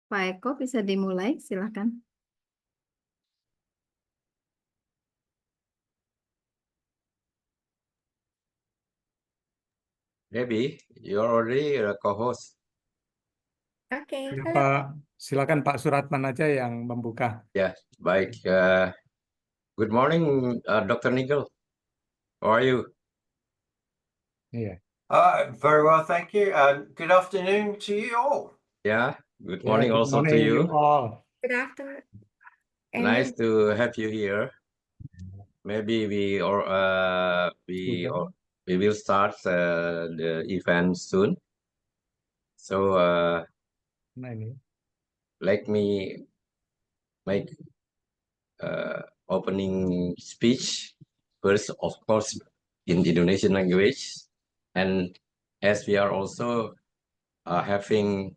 Pak Eko bisa dimulai, silakan. Debbie, you're already a co-host. Oke, Ya, halo. Pak, silakan Pak Suratman aja yang membuka. Ya, baik. Good morning, Dr. Nigel. How are you? Iya. Very well, thank you. Good afternoon to you all. Yeah, good Ya, morning good also to morning you. all. Good afternoon. Nice to have you here. Maybe we will start the event soon. So Nah, ini. let me make opening speech first, of course, in the Indonesian language, and as we are also having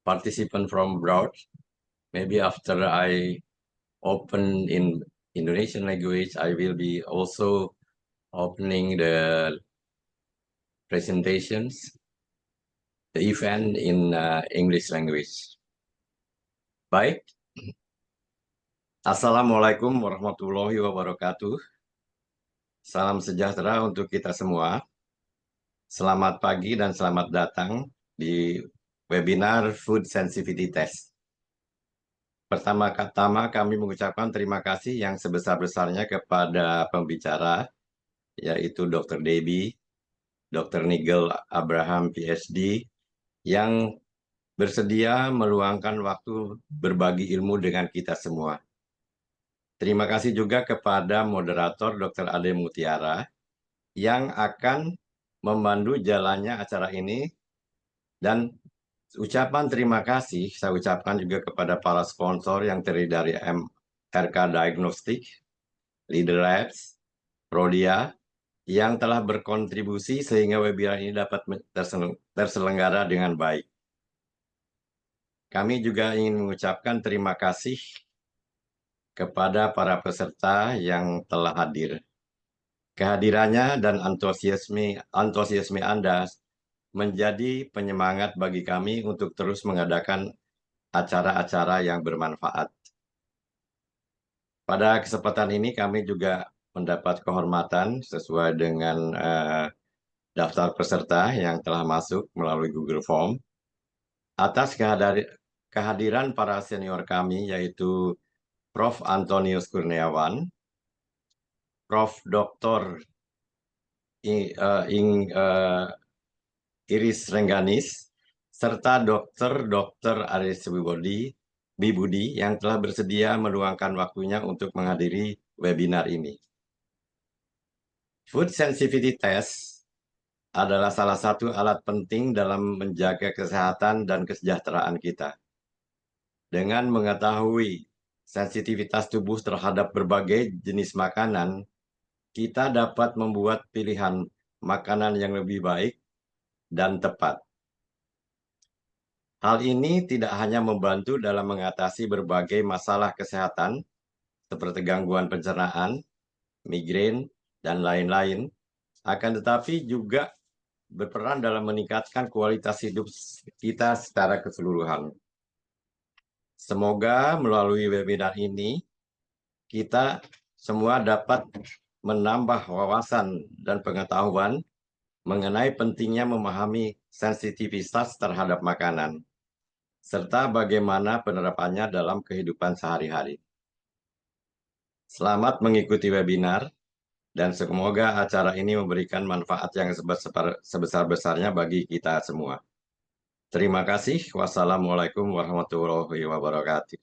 participant from abroad, maybe after I open in Indonesian language, I will be also opening the presentations, the event in English language. Baik. Assalamualaikum warahmatullahi wabarakatuh. Salam sejahtera untuk kita semua. Selamat pagi dan selamat datang di webinar Food Sensitivity Test. Pertama-tama kami mengucapkan terima kasih yang sebesar-besarnya kepada pembicara, yaitu Dr. Deibby, Dr. Nigel Abraham, PhD, yang bersedia meluangkan waktu berbagi ilmu dengan kita semua. Terima kasih juga kepada moderator Dr. Ade Mutiara yang akan memandu jalannya acara ini, dan ucapan terima kasih saya ucapkan juga kepada para sponsor yang terdiri dari RK Diagnostic, Leader Labs, Prodia, yang telah berkontribusi sehingga webinar ini dapat terselenggara dengan baik. Kami juga ingin mengucapkan terima kasih kepada para peserta yang telah hadir. Kehadirannya dan antusiasme Anda menjadi penyemangat bagi kami untuk terus mengadakan acara-acara yang bermanfaat. Pada kesempatan ini kami juga mendapat kehormatan sesuai dengan daftar peserta yang telah masuk melalui Google Form atas kehadiran para senior kami, yaitu Prof. Antonius Kurniawan, Prof. Dr. Iris Rengganis, serta Dr. Aris Bibudi yang telah bersedia meluangkan waktunya untuk menghadiri webinar ini. Food Sensitivity Test adalah salah satu alat penting dalam menjaga kesehatan dan kesejahteraan kita. Dengan mengetahui sensitivitas tubuh terhadap berbagai jenis makanan, kita dapat membuat pilihan makanan yang lebih baik dan tepat. Hal ini tidak hanya membantu dalam mengatasi berbagai masalah kesehatan seperti gangguan pencernaan, migrain, dan lain-lain, akan tetapi juga berperan dalam meningkatkan kualitas hidup kita secara keseluruhan. Semoga melalui webinar ini, kita semua dapat menambah wawasan dan pengetahuan mengenai pentingnya memahami sensitivitas terhadap makanan, serta bagaimana penerapannya dalam kehidupan sehari-hari. Selamat mengikuti webinar, dan semoga acara ini memberikan manfaat yang sebesar-besarnya bagi kita semua. Terima kasih. Wassalamualaikum warahmatullahi wabarakatuh.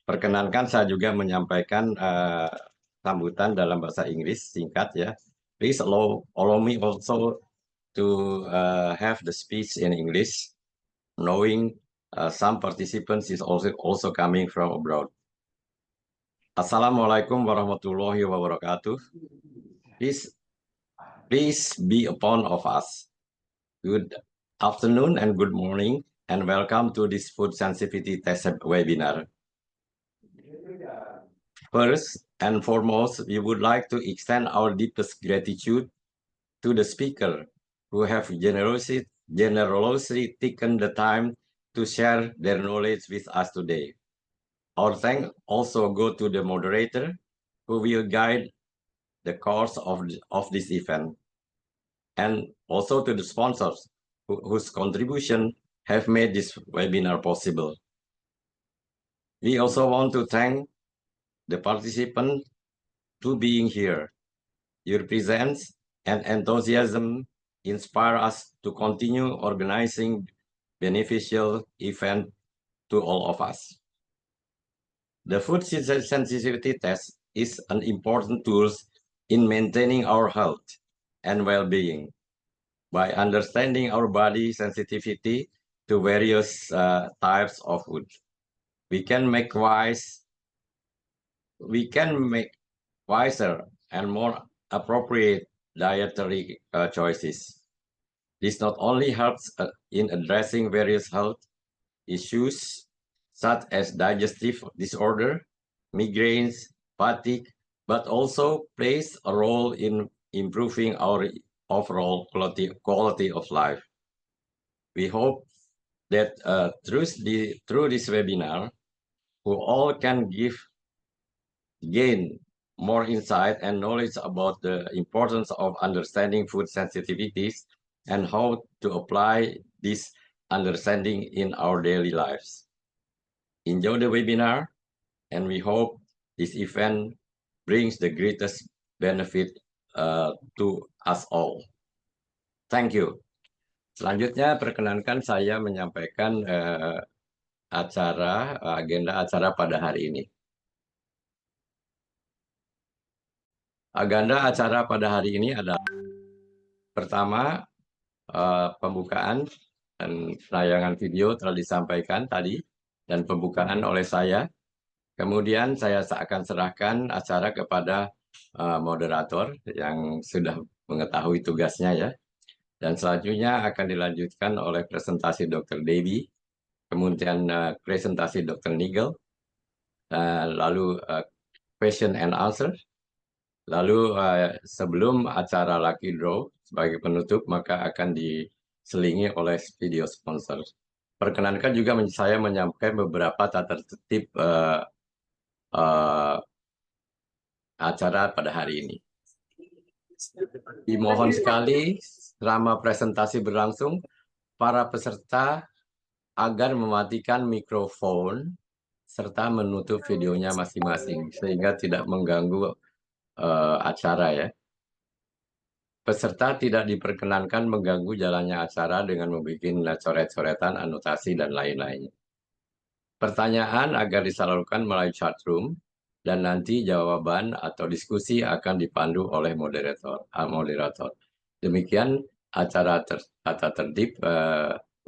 Perkenankan saya juga menyampaikan sambutan dalam bahasa Inggris singkat ya. Please allow me also to have the speech in English, knowing some participants is also coming from abroad. Assalamualaikum warahmatullahi wabarakatuh. Please be upon of us. Good afternoon and good morning, and welcome to this food sensitivity test webinar. First and foremost, we would like to extend our deepest gratitude to the speaker who have generously taken the time to share their knowledge with us today. Our thanks also go to the moderator who will guide the course of this event, and also to the sponsors whose contribution have made this webinar possible. We also want to thank the participants to being here. Your presence and enthusiasm inspire us to continue organizing beneficial events to all of us. The food sensitivity test is an important tool in maintaining our health and well-being. By understanding our body sensitivity to various types of food, we can make wiser and more appropriate dietary choices. This not only helps in addressing various health issues such as digestive disorder, migraines, fatigue, but also plays a role in improving our overall quality of life. We hope that through this webinar, we all can gain more insight and knowledge about the importance of understanding food sensitivities and how to apply this understanding in our daily lives. Enjoy the webinar, and we hope this event brings the greatest benefit to us all. Thank you. Selanjutnya, perkenankan saya menyampaikan agenda acara pada hari ini. Agenda acara pada hari ini adalah pertama, pembukaan dan penayangan video telah disampaikan tadi dan pembukaan oleh saya. Kemudian saya akan serahkan acara kepada moderator yang sudah mengetahui tugasnya ya. Dan selanjutnya akan dilanjutkan oleh presentasi Dr. Deibby, kemudian presentasi Dr. Nigel, lalu question and answer. Lalu sebelum acara Lucky Draw sebagai penutup, maka akan diselingi oleh video sponsor. Perkenankan juga saya menyampaikan beberapa tata tertib acara pada hari ini. Dimohon sekali selama presentasi berlangsung, para peserta agar mematikan mikrofon serta menutup videonya masing-masing sehingga tidak mengganggu acara ya. Peserta tidak diperkenankan mengganggu jalannya acara dengan membuat coret-coretan, anotasi, dan lain-lainnya. Pertanyaan agar disalurkan melalui chat room, dan nanti jawaban atau diskusi akan dipandu oleh moderator. Demikian acara tata tertib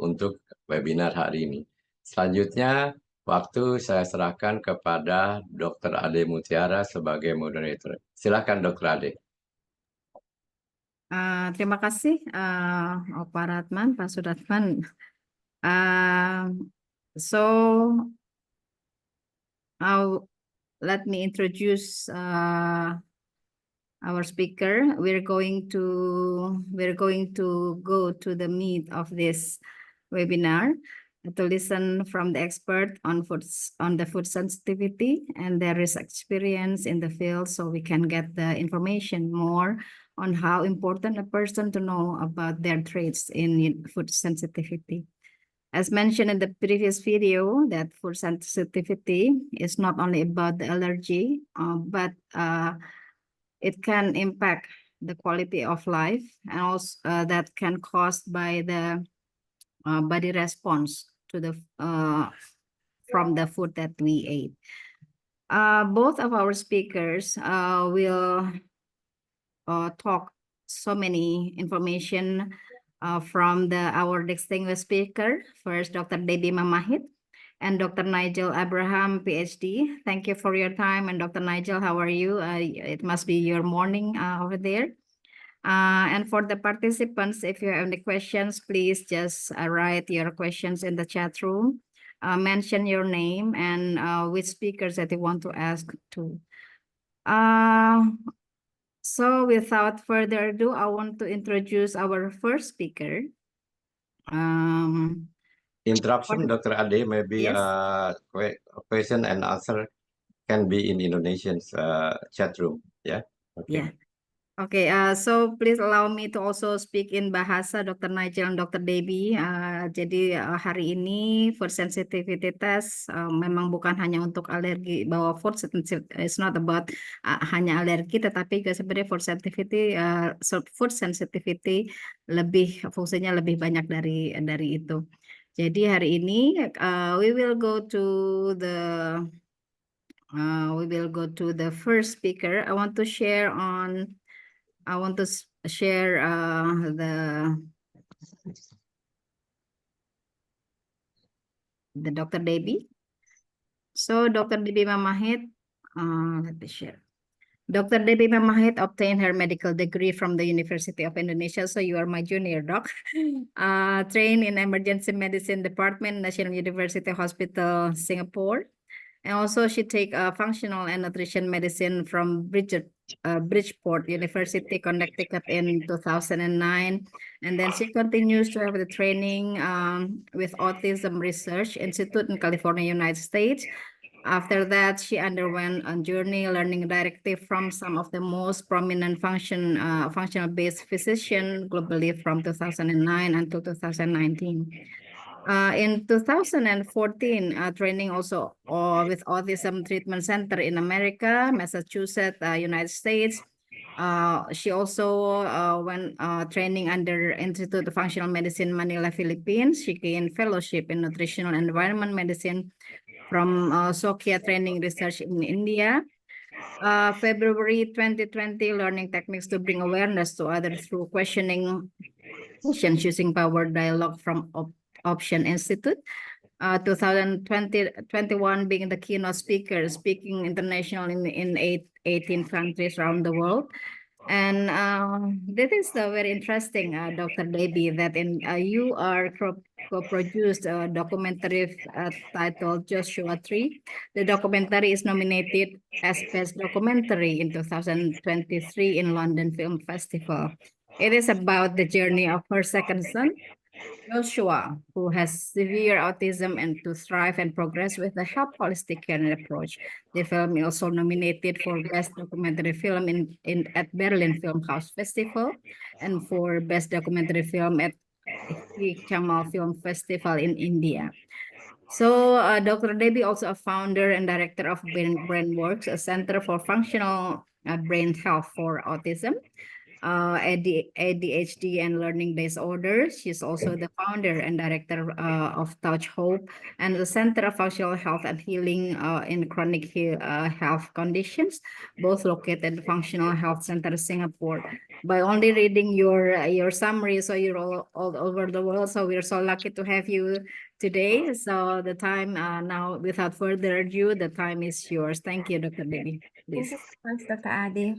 untuk webinar hari ini. Selanjutnya, waktu saya serahkan kepada Dr. Ade Mutiara sebagai moderator. Silakan Dr. Ade. Terima kasih Pak Ratman, Pak Suratman. So let me introduce our speaker. We're going to go to the meat of this webinar to listen from the expert on the food sensitivity and their risk experience in the field, so we can get the information more on how important a person to know about their traits in food sensitivity. As mentioned in the previous video, that food sensitivity is not only about the allergy, but it can impact the quality of life, and also that can caused by the body response to the from the food that we ate. Both of our speakers will talk so many information from our distinguished speaker. First, Dr. Deibby Mamahit and Dr. Nigel Abraham, PhD. Thank you for your time. And Dr. Nigel, how are you? It must be your morning over there. And for the participants, if you have any questions, please just write your questions in the chat room. Mention your name and which speakers that you want to ask to. So without further ado, I want to introduce our first speaker. Interruption, Dr. Ade, maybe Yes. question and answer can be in Indonesian chat room. Yeah. Okay. Yeah. Okay, so please allow me to also speak in bahasa Dr. Nigel dan Dr. Deibby. Jadi hari ini food sensitivity test memang bukan hanya untuk alergi, bahwa food sensitivity is not about hanya alergi, tetapi juga sebenarnya food sensitivity lebih fungsinya lebih banyak dari itu. Jadi hari ini we will go to the first speaker. I want to share the Dr. Deibby. So Dr. Deibby Mamahit, let me share. Dr. Deibby Mamahit obtained her medical degree from the University of Indonesia. So you are my junior doc. Trained in emergency medicine department, National University Hospital, Singapore. And also she take functional and nutrition medicine from Bridgeport University, Connecticut in 2009. And then she continues to have the training with Autism Research Institute in California, United States. After that, she underwent a journey learning directly from some of the most prominent functional-based physicians globally from 2009 until 2019. In 2014, training also with Autism Treatment Center in America, Massachusetts, United States. She also went training under Institute of Functional Medicine, Manila, Philippines. She gained fellowship in Nutritional and Environment Medicine from Sokia Training Research in India. February 2020, learning techniques to bring awareness to others through questions using power dialogue from Option Institute. 2021 being the keynote speaker, speaking international in 18 countries around the world. And that is very interesting, Dr. Deibby, that you are co-produced a documentary titled Joshua Tree. The documentary is nominated as Best Documentary in 2023 in London Film Festival. It is about the journey of her second son, Joshua, who has severe autism and to thrive and progress with a health holistic care approach. The film is also nominated for Best Documentary Film at Berlin Film House Festival and for Best Documentary Film at Kamal Film Festival in India. So Dr. Deibby also a founder and director of BrainWorks, a center for functional brain health for autism, ADHD and learning disorders. She's also the founder and director of Touch Hope and the Center of Functional Health and Healing in Chronic Health Conditions, both located at the Functional Health Center, Singapore. By only reading your summary, so you're all over the world. So we're so lucky to have you today. So the time now, without further ado, the time is yours. Thank you, Dr. Deibby. Please. Thank you so much, Dr. Ade.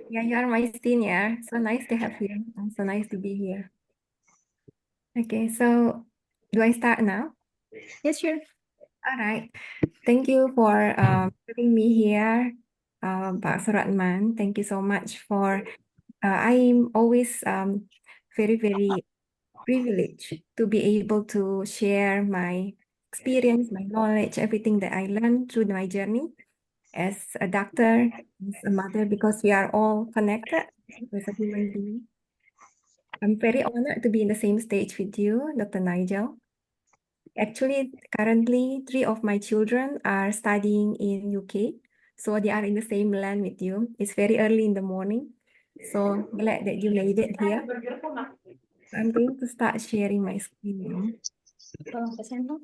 Yeah, you are my senior. So nice to have you. And so nice to be here. Okay, so do I start now? Yes, sure. All right. Thank you for having me here, Pak Suratman. Thank you so much for. I'm always very, very privileged to be able to share my experience, my knowledge, everything that I learned through my journey as a doctor, as a mother, because we are all connected as a human being. I'm very honored to be in the same stage with you, Dr. Nigel. Actually, currently, 3 of my children are studying in UK, so they are in the same land with you. It's very early in the morning, so glad that you made it here. I'm going to start sharing my screen now. Tolong pesan dong.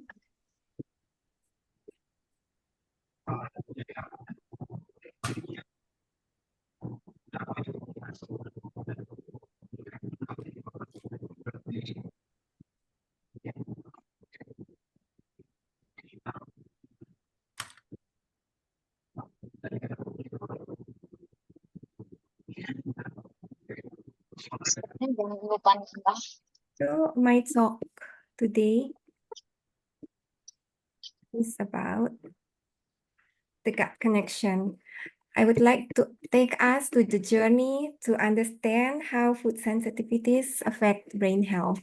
Jangan lupa nih, So my talk today is about the gut connection. I would like to take us to the journey to understand how food sensitivities affect brain health.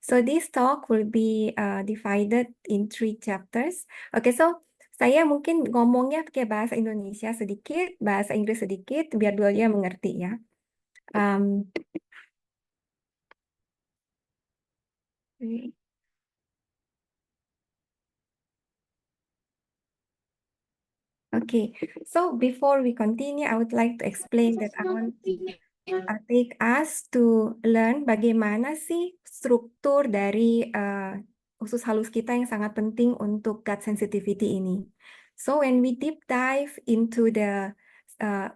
So this talk will be divided in 3 chapters. Okay, so saya mungkin ngomongnya pakai bahasa Indonesia sedikit, bahasa Inggris sedikit, biar dua-duanya mengerti ya. Okay, so before we continue, I would like to explain that I want to take us to learn bagaimana sih struktur dari usus halus kita yang sangat penting untuk gut sensitivity ini. So when we deep dive into the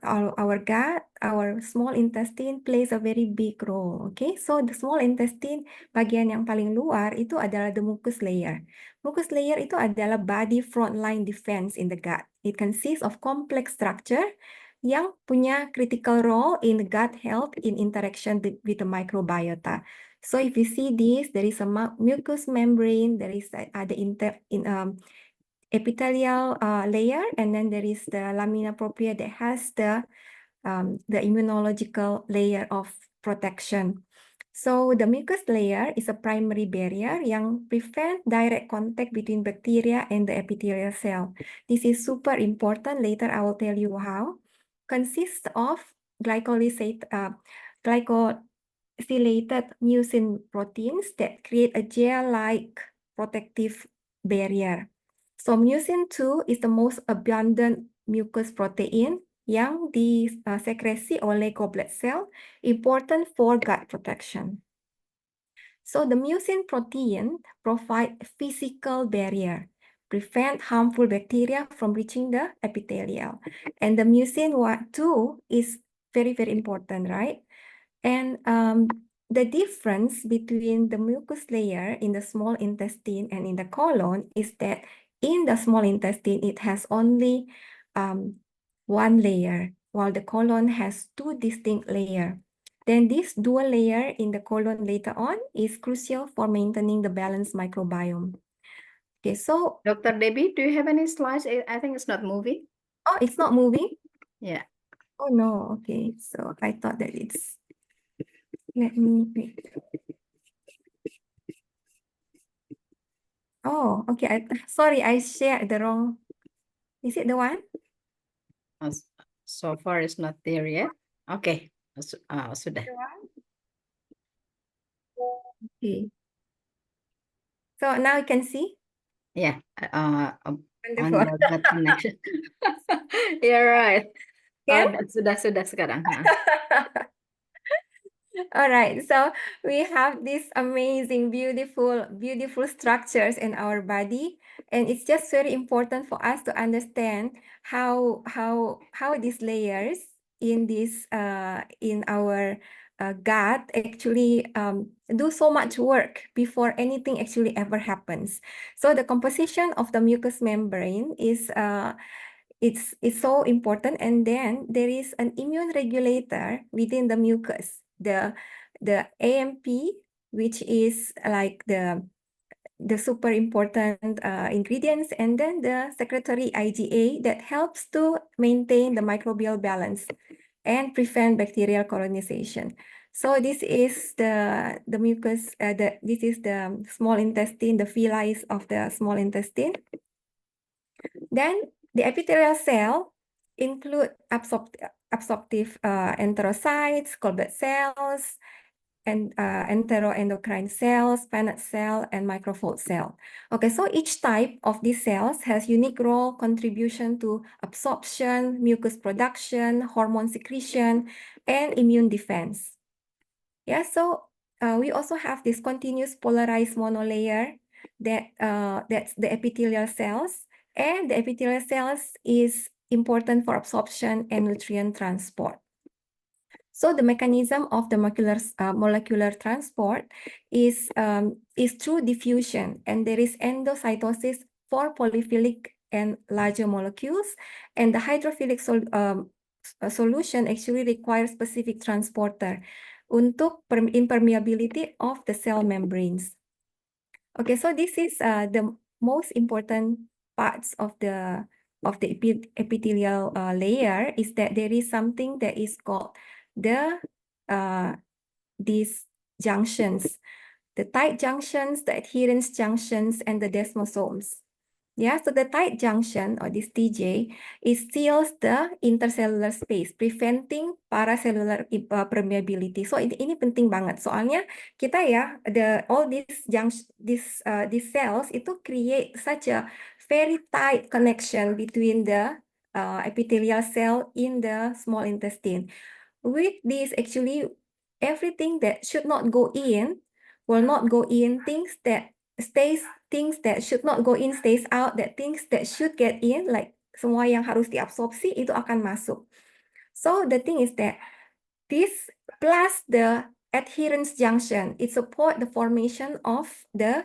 our gut, our small intestine plays a very big role. Okay, so the small intestine bagian yang paling luar itu adalah the mucus layer. Mucus layer itu adalah body frontline defense in the gut. It consists of complex structure yang punya critical role in the gut health in interaction with the microbiota. So if you see this, there is a mucous membrane, there is the epithelial layer, and then there is the lamina propria that has the immunological layer of protection. So the mucus layer is a primary barrier yang prevent direct contact between bacteria and the epithelial cell. This is super important. Later I will tell you how. Consists of glycosylated mucin proteins that create a gel-like protective barrier. So mucin 2 is the most abundant mucus protein yang disekresi oleh goblet cell, important for gut protection. So the mucin protein provide physical barrier, prevent harmful bacteria from reaching the epithelial. And the mucin 2 is very, very important, right? And the difference between the mucus layer in the small intestine and in the colon is that in the small intestine, it has only 1 layer, while the colon has 2 distinct layers. Then this dual layer in the colon later on is crucial for maintaining the balanced microbiome. Okay, so Dr. Debbie, do you have any slides? I think it's not moving. oh, it's not moving? Yeah. Oh no, okay. So I thought that it's, let me wait. Oh, okay. Sorry, I shared the wrong. Is it the one? So far it's not there yet. Okay. Sudah. Okay. So now you can see? Yeah. On Wonderful. the gut connection. You're right. Can? Sudah sekarang. All right, so we have these amazing, beautiful structures in our body, and it's just very important for us to understand how these layers in this in our gut actually do so much work before anything actually ever happens. So the composition of the mucous membrane is it's so important. And then there is an immune regulator within the mucus, the AMP, which is like the super important ingredients, and then the secretory IgA that helps to maintain the microbial balance and prevent bacterial colonization. So this is the mucus, this is the small intestine, the villi of the small intestine. Then the epithelial cell include absorptive enterocytes, Colbert cells, and enteroendocrine cells, Paneth cell, and microfold cell. Okay, so each type of these cells has unique role contribution to absorption, mucus production, hormone secretion, and immune defense. Yeah, so we also have this continuous polarized monolayer that's the epithelial cells, and the epithelial cells is important for absorption and nutrient transport. So the mechanism of the molecular transport is through diffusion, and there is endocytosis for polyphilic and larger molecules, and the hydrophilic solution actually requires specific transporter untuk impermeability of the cell membranes. Okay, so this is the most important parts of the epithelial layer, is that there is something that is called these junctions, the tight junctions, the adherence junctions, and the desmosomes. Yeah, so the tight junction, or this TJ, it seals the intercellular space, preventing paracellular permeability. So ini penting banget. Soalnya kita ya, all these cells itu create such a very tight connection between the epithelial cell in the small intestine. With this, actually, everything that should not go in will not go in. Things that should not go in stays out. That things that should get in, like semua yang harus diabsorpsi, itu akan masuk. So the thing is that this plus the adherence junction, it support the formation of the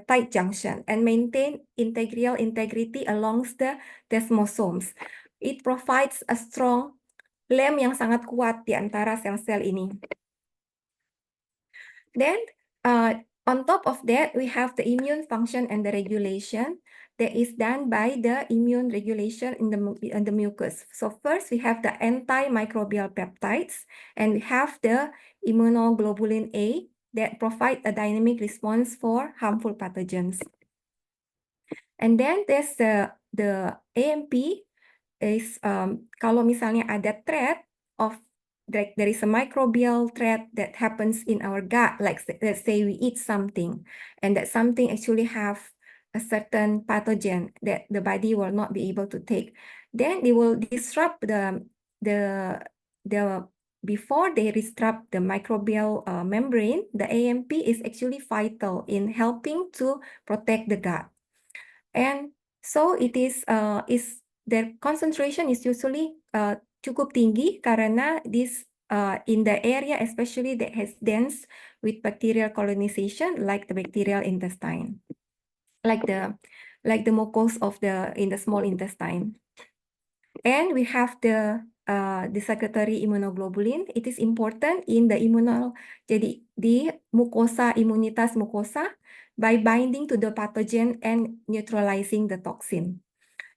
tight junction and maintain integral integrity along the desmosomes. It provides a strong lem yang sangat kuat di antara sel-sel ini. Then on top of that, we have the immune function and the regulation that is done by the immune regulation in the mucus. So first, we have the antimicrobial peptides, and we have the immunoglobulin A that provide a dynamic response for harmful pathogens. And then there's the AMP is kalau misalnya ada threat of there is a microbial threat that happens in our gut, like let's say we eat something, and that something actually have a certain pathogen that the body will not be able to take, then they will disrupt before they disrupt the microbial membrane. The AMP is actually vital in helping to protect the gut, and so it is their concentration is usually cukup tinggi karena this in the area especially that has dense with bacterial colonization, like the bacterial intestine, like the mucus of in the small intestine. And we have the secretory immunoglobulin. It is important in the jadi di mucosa, imunitas mucosa, by binding to the pathogen and neutralizing the toxin.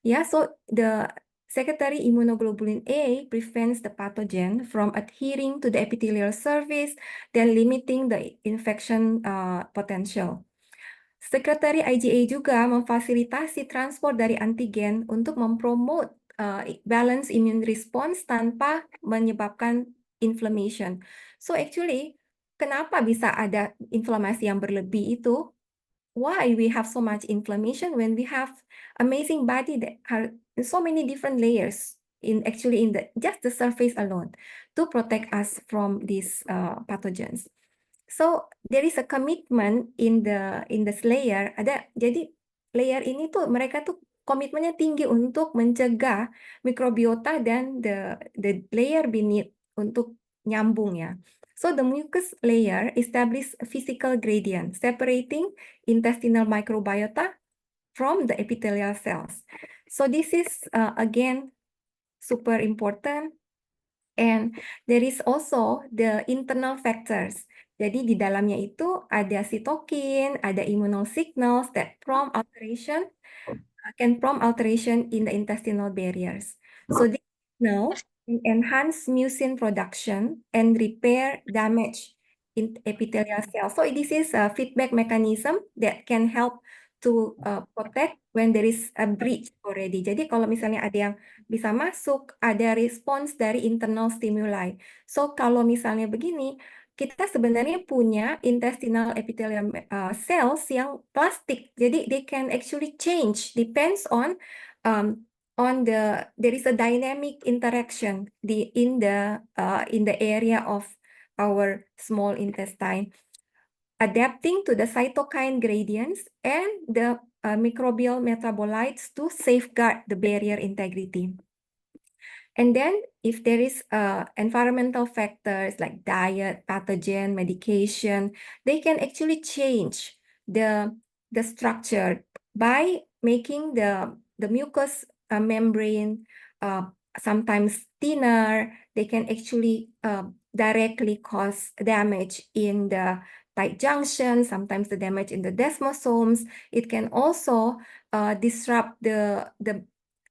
Yeah, so the secretory immunoglobulin A prevents the pathogen from adhering to the epithelial surface, then limiting the infection potential. Secretory IgA juga memfasilitasi transport dari antigen untuk mempromote balance immune response tanpa menyebabkan inflammation. So actually, kenapa bisa ada inflamasi yang berlebih itu? Why we have so much inflammation when we have amazing body that have so many different layers in just the surface alone to protect us from these pathogens. So there is a commitment in this layer. Jadi layer ini tuh mereka tuh komitmennya tinggi untuk mencegah mikrobiota dan the layer beneath untuk nyambung ya. So the mucus layer establishes a physical gradient separating intestinal microbiota from the epithelial cells. So this is again super important. And there is also the internal factors. Jadi di dalamnya itu ada cytokine, ada immunal signals that can prompt alteration in the intestinal barriers. So these signals enhance mucin production and repair damage in epithelial cells. So this is a feedback mechanism that can help to protect when there is a breach already. Jadi kalau misalnya ada yang bisa masuk, ada respons dari internal stimuli. So kalau misalnya begini, kita sebenarnya punya intestinal epithelial cells yang plastik. Jadi they can actually change depends on there is a dynamic interaction in the area of our small intestine, adapting to the cytokine gradients and the microbial metabolites to safeguard the barrier integrity. And then if there is environmental factors like diet, pathogen, medication, they can actually change the structure by making the mucous membrane sometimes thinner. They can actually directly cause damage in the tight junction, sometimes the damage in the desmosomes. It can also disrupt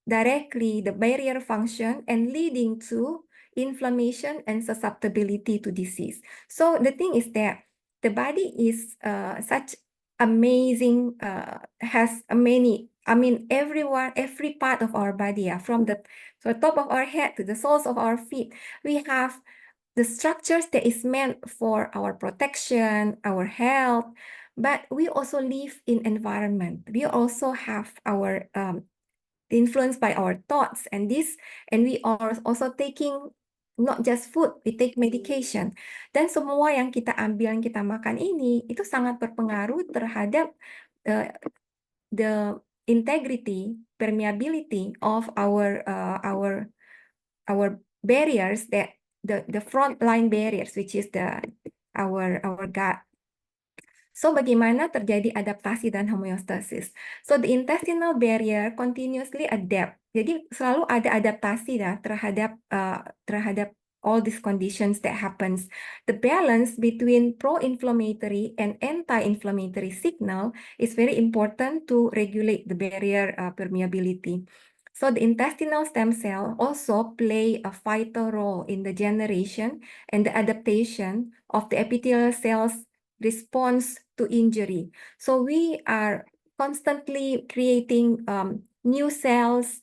directly the barrier function and leading to inflammation and susceptibility to disease. So the thing is that the body is such amazing, has many, every part of our body, from the top of our head to the soles of our feet, we have the structures that is meant for our protection, our health, but we also live in environment. We also have our influenced by our thoughts, and we are also taking not just food, we take medication. Dan semua yang kita ambil, yang kita makan ini, itu sangat berpengaruh terhadap the integrity, permeability of our barriers, that the front line barriers, which is our gut. So, bagaimana terjadi adaptasi dan homeostasis? So, the intestinal barrier continuously adapt. Jadi, selalu ada adaptasi terhadap all these conditions that happens. The balance between pro-inflammatory and anti-inflammatory signal is very important to regulate the barrier permeability. So the intestinal stem cell also play a vital role in the generation and the adaptation of the epithelial cells response to injury. So we are constantly creating new cells,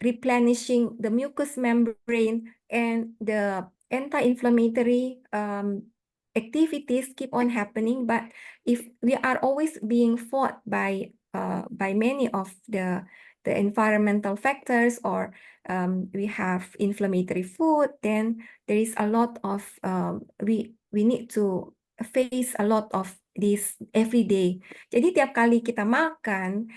replenishing the mucous membrane, and the anti-inflammatory activities keep on happening. But if we are always being fought by many of the environmental factors, or we have inflammatory food, then there is a lot of we need to face a lot of this every day. Jadi tiap kali kita makan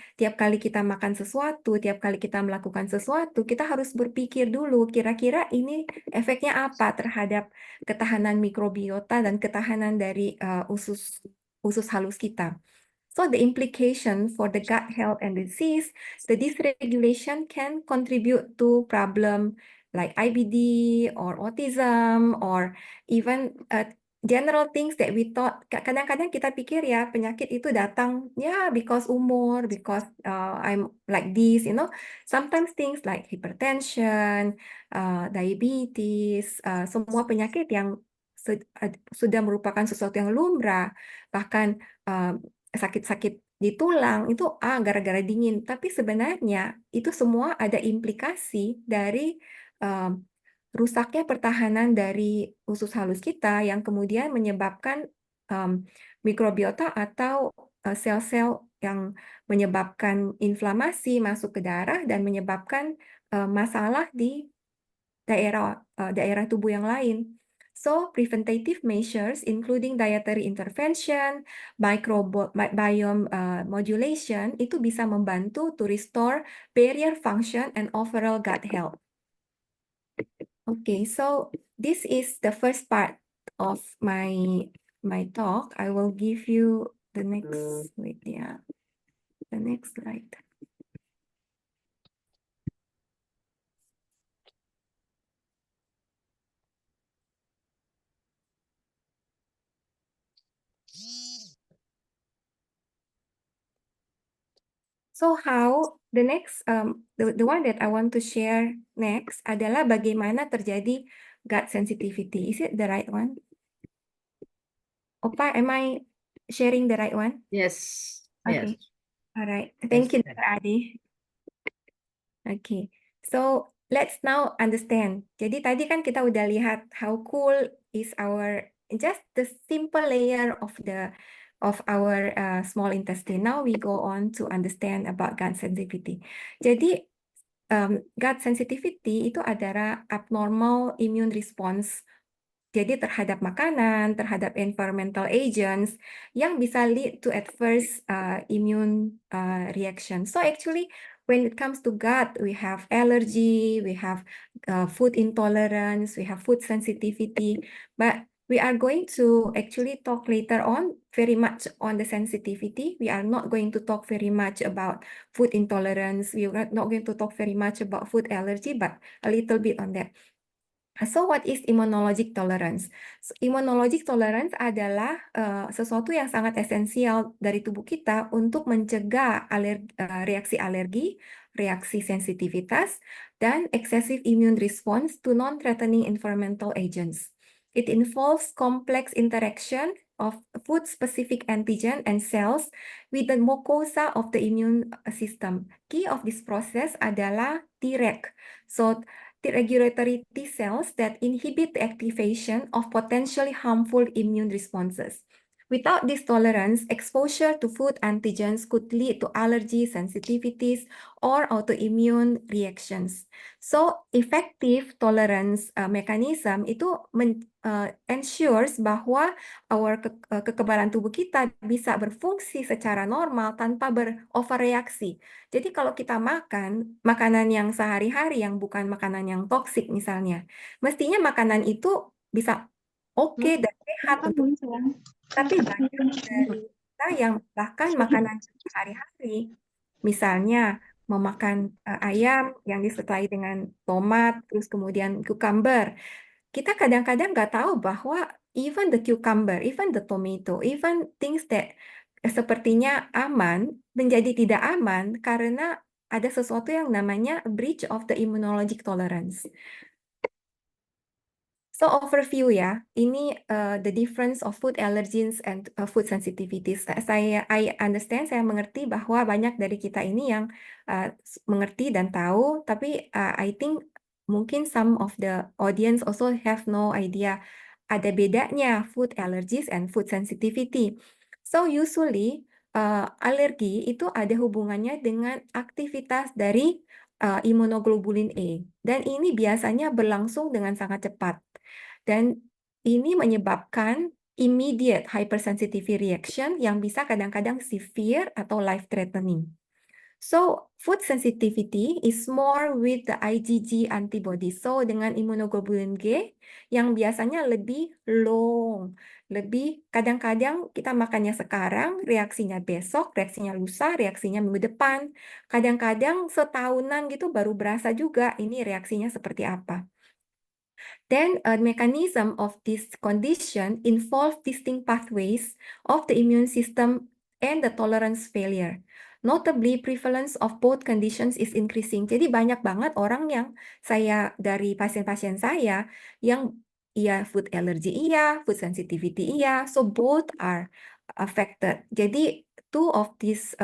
sesuatu, tiap kali kita melakukan sesuatu, kita harus berpikir dulu kira-kira ini efeknya apa terhadap ketahanan mikrobiota dan ketahanan dari usus halus kita. So the implication for the gut health and disease, the dysregulation can contribute to problem like IBD or autism, or even general things that we thought. Kadang-kadang kita pikir ya penyakit itu datang because umur, because I'm like this, Sometimes things like hypertension, diabetes, semua penyakit yang sudah merupakan sesuatu yang lumrah, bahkan sakit-sakit di tulang itu gara-gara dingin, tapi sebenarnya itu semua ada implikasi dari rusaknya pertahanan dari usus halus kita yang kemudian menyebabkan mikrobiota atau sel-sel yang menyebabkan inflamasi masuk ke darah dan menyebabkan masalah di daerah tubuh yang lain. So, preventative measures including dietary intervention, microbiome modulation itu bisa membantu to restore barrier function and overall gut health. Okay, so this is the first part of my talk. I will give you the next the next slide. So how the next the one that I want to share next adalah bagaimana terjadi gut sensitivity. Is it the right one? Opa, am I sharing the right one? Yes. Okay. Yes. All right. Thank you, Yes. Dr. Adi. Okay. So let's now understand. Jadi tadi kan kita udah lihat how cool is our just the simple layer of our small intestine. Now we go on to understand about gut sensitivity. Jadi gut sensitivity itu adalah abnormal immune response. Jadi terhadap makanan, terhadap environmental agents yang bisa lead to adverse immune reaction. So actually, when it comes to gut, we have allergy, we have food intolerance, we have food sensitivity, but we are going to actually talk later on very much on the sensitivity. We are not going to talk very much about food intolerance. We are not going to talk very much about food allergy, but a little bit on that. So what is immunologic tolerance? So, immunologic tolerance adalah sesuatu yang sangat esensial dari tubuh kita untuk mencegah reaksi alergi, reaksi sensitivitas, dan excessive immune response to non-threatening environmental agents. It involves complex interaction of food-specific antigen and cells with the mucosa of the immune system. Key of this process adalah Treg. So the regulatory T cells that inhibit the activation of potentially harmful immune responses. Without this tolerance, exposure to food antigens could lead to allergy, sensitivities, or autoimmune reactions. So, effective tolerance mechanism itu ensures bahwa kekebalan tubuh kita bisa berfungsi secara normal tanpa beroverreaksi. Jadi kalau kita makan makanan yang sehari-hari yang bukan makanan yang toksik misalnya, mestinya makanan itu bisa oke dan sehat untuk kita. Tapi banyak dari kita yang bahkan makanan sehari-hari, misalnya memakan ayam yang disertai dengan tomat, terus kemudian cucumber. Kita kadang-kadang nggak tahu bahwa even the cucumber, even the tomato, even things that sepertinya aman menjadi tidak aman karena ada sesuatu yang namanya breach of the immunologic tolerance. So overview ya, ini the difference of food allergens and food sensitivities. I understand, saya mengerti bahwa banyak dari kita ini yang mengerti dan tahu, tapi I think mungkin some of the audience also have no idea ada bedanya food allergies and food sensitivity. So usually alergi itu ada hubungannya dengan aktivitas dari immunoglobulin A, dan ini biasanya berlangsung dengan sangat cepat. Dan ini menyebabkan immediate hypersensitivity reaction yang bisa kadang-kadang severe atau life-threatening. So, food sensitivity is more with the IgG antibody. So, dengan immunoglobulin G yang biasanya lebih long, lebih kadang-kadang kita makannya sekarang, reaksinya besok, reaksinya lusa, reaksinya minggu depan. Kadang-kadang setahunan gitu baru berasa juga ini reaksinya seperti apa. Then a mechanism of this condition involves distinct pathways of the immune system and the tolerance failure. Notably, prevalence of both conditions is increasing. Jadi banyak banget orang yang dari pasien-pasien saya yang food allergy food sensitivity so both are affected. Jadi two of these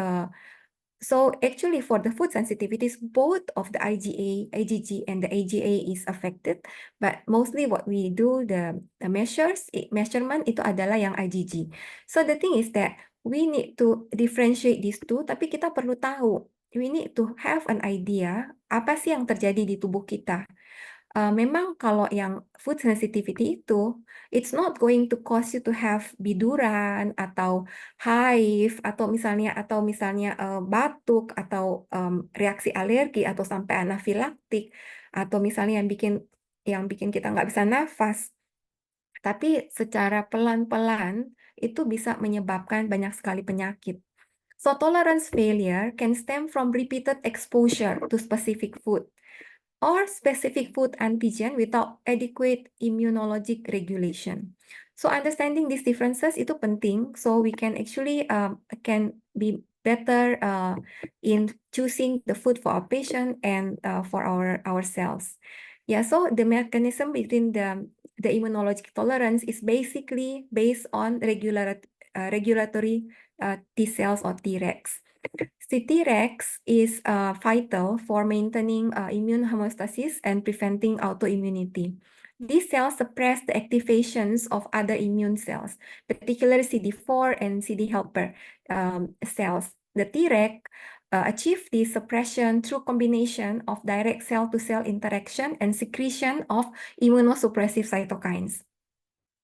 so actually for the food sensitivities, both of the IgG and the AGA is affected, but mostly what we do, the measurement itu adalah yang IgG. So the thing is that we need to differentiate these two, tapi kita perlu tahu, we need to have an idea, apa sih yang terjadi di tubuh kita. Memang kalau yang food sensitivity itu, it's not going to cause you to have biduran atau hive atau misalnya batuk atau reaksi alergi atau sampai anafilaktik atau misalnya yang bikin kita nggak bisa nafas. Tapi secara pelan-pelan itu bisa menyebabkan banyak sekali penyakit. So tolerance failure can stem from repeated exposure to specific food or specific food antigen without adequate immunologic regulation. So understanding these differences itu penting, so we can actually can be better in choosing the food for our patient and for ourselves. Yeah, so the mechanism between the immunologic tolerance is basically based on regulatory T cells or Tregs. Tregs is vital for maintaining immune homeostasis and preventing autoimmunity. These cells suppress the activations of other immune cells, particularly CD4 and CD helper cells. The Treg achieve this suppression through combination of direct cell-to-cell interaction and secretion of immunosuppressive cytokines.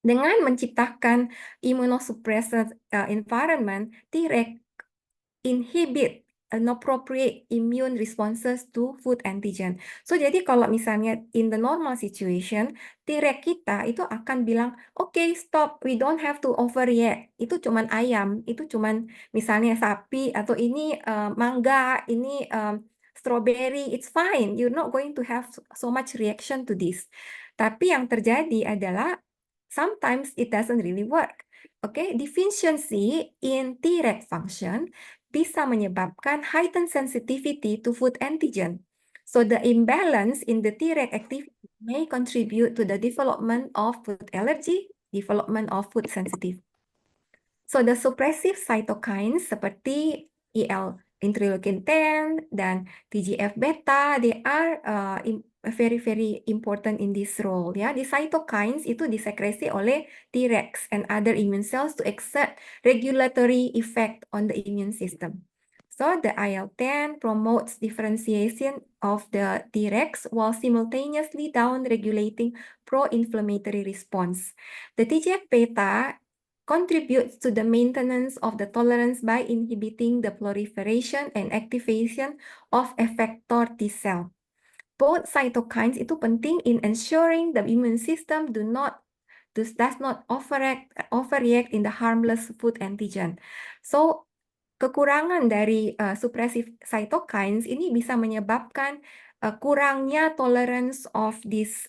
Dengan menciptakan immunosuppressive environment, Treg inhibit inappropriate immune responses to food antigen. So jadi kalau misalnya in the normal situation, Treg kita itu akan bilang, oke, stop, we don't have to overreact. Itu cuman ayam, itu cuman misalnya sapi, atau ini mangga, ini strawberry, it's fine. You're not going to have so much reaction to this. Tapi yang terjadi adalah sometimes it doesn't really work. Oke, deficiency in Treg function bisa menyebabkan heightened sensitivity to food antigen. So the imbalance in the Treg activity may contribute to the development of food allergy, development of food sensitivity. So the suppressive cytokines seperti interleukin 10 dan TGF-beta, they are very important in this role. Ya, the cytokines itu disekresi oleh Tregs and other immune cells to exert regulatory effect on the immune system. So the IL-10 promotes differentiation of the Tregs while simultaneously down-regulating pro-inflammatory response. The TGF-beta contributes to the maintenance of the tolerance by inhibiting the proliferation and activation of effector T cell. Both cytokines itu penting in ensuring the immune system does not overreact in the harmless food antigen. So kekurangan dari suppressive cytokines ini bisa menyebabkan kurangnya tolerance of this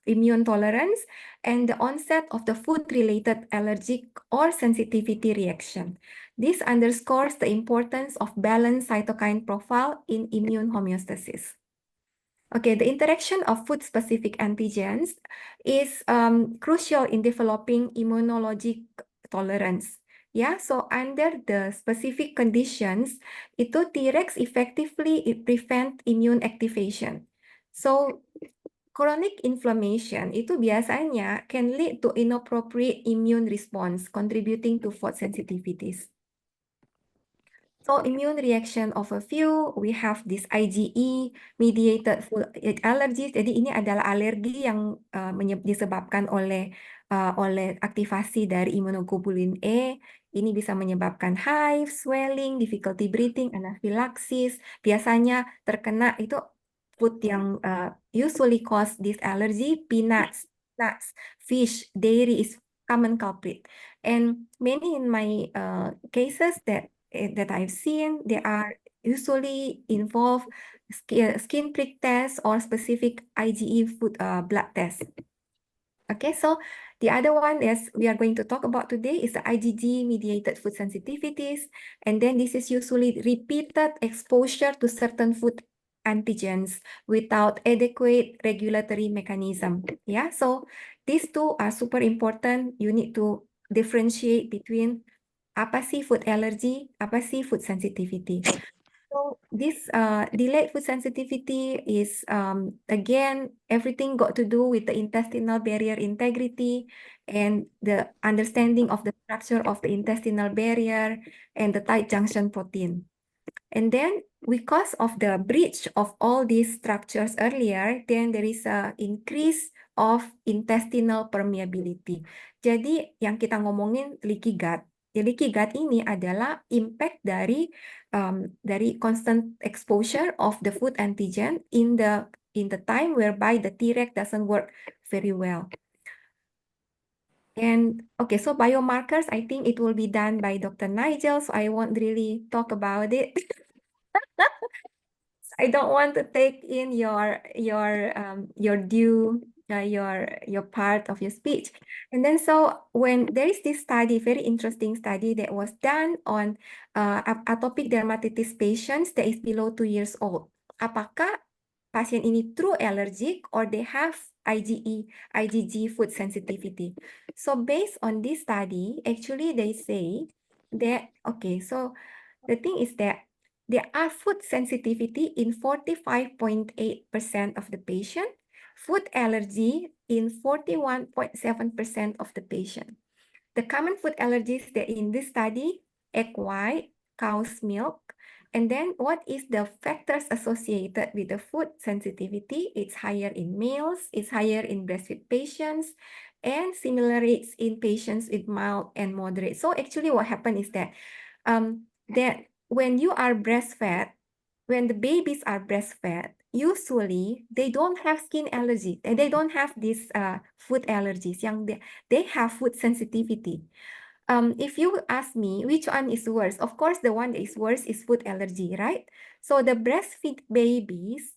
immune tolerance and the onset of the food-related allergic or sensitivity reaction. This underscores the importance of balanced cytokine profile in immune homeostasis. Okay, the interaction of food-specific antigens is crucial in developing immunologic tolerance. Yeah, so under the specific conditions, itu Tregs effectively prevent immune activation. So chronic inflammation itu biasanya can lead to inappropriate immune response, contributing to food sensitivities. So immune reaction overview, we have this IgE mediated food allergies. Jadi ini adalah alergi yang disebabkan oleh aktivasi dari immunoglobulin E. Ini bisa menyebabkan hives, swelling, difficulty breathing, anaphylaxis. Biasanya terkena itu food yang usually cause this allergy, peanuts, nuts, fish, dairy is common culprit. And many in my cases that I've seen, they are usually involve skin prick test or specific IgE food blood test. Okay, so the other one is we are going to talk about today is the IgG-mediated food sensitivities, and then this is usually repeated exposure to certain food antigens without adequate regulatory mechanism. Yeah, so these two are super important. You need to differentiate between apa sih food allergy, apa sih food sensitivity. So this delayed food sensitivity is again everything got to do with the intestinal barrier integrity and the understanding of the structure of the intestinal barrier and the tight junction protein. And then because of the breach of all these structures earlier, then there is a increase of intestinal permeability. Jadi yang kita ngomongin leaky gut. Leaky gut ini adalah impact dari constant exposure of the food antigen in the time whereby the Treg doesn't work very well. And okay, so biomarkers, I think it will be done by Dr. Nigel, so I won't really talk about it. I don't want to take in your due your part of your speech. And then so when there is this study, very interesting study that was done on atopic dermatitis patients that is below 2 years old. Apakah pasien ini true allergic or they have IgG food sensitivity? So based on this study, actually they say that, okay, so the thing is that there are food sensitivity in 45.8% of the patient, food allergy in 41.7% of the patient. The common food allergies that in this study, egg white, cow's milk, and then what is the factors associated with the food sensitivity? It's higher in males, it's higher in breastfeed patients, and similar rates in patients with mild and moderate. So actually what happened is that when you are breastfed, when the babies are breastfed, usually they don't have skin allergy and they don't have these food allergies. They have food sensitivity. If you ask me which one is worse, of course the one that is worse is food allergy, right? So the breastfeed babies,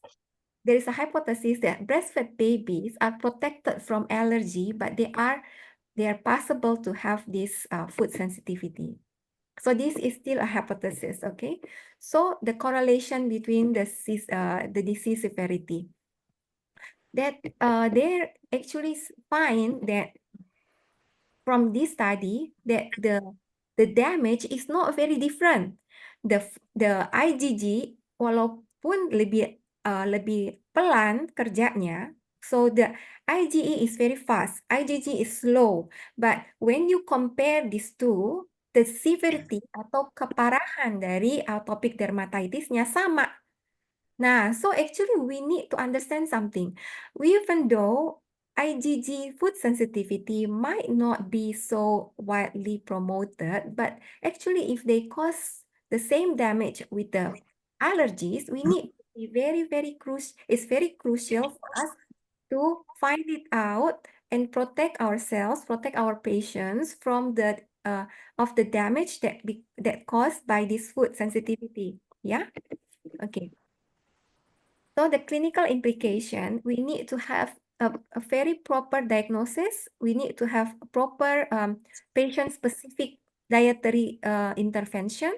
there is a hypothesis that breastfed babies are protected from allergy, but they are possible to have this food sensitivity. So this is still a hypothesis, okay? So the correlation between the disease severity, that they actually find that from this study that the damage is not very different. The IgG walaupun lebih pelan kerjanya, so the IgE is very fast, IgG is slow, but when you compare these two, the severity atau keparahan dari atopic dermatitisnya sama. Nah, so actually we need to understand something. Even though IgG food sensitivity might not be so widely promoted, but actually if they cause the same damage with the allergies, we need to be very crucial. It's very crucial for us to find it out and protect ourselves, protect our patients from the of the damage that caused by this food sensitivity. Yeah. Okay. So the clinical implication, we need to have a very proper diagnosis. We need to have proper patient-specific dietary intervention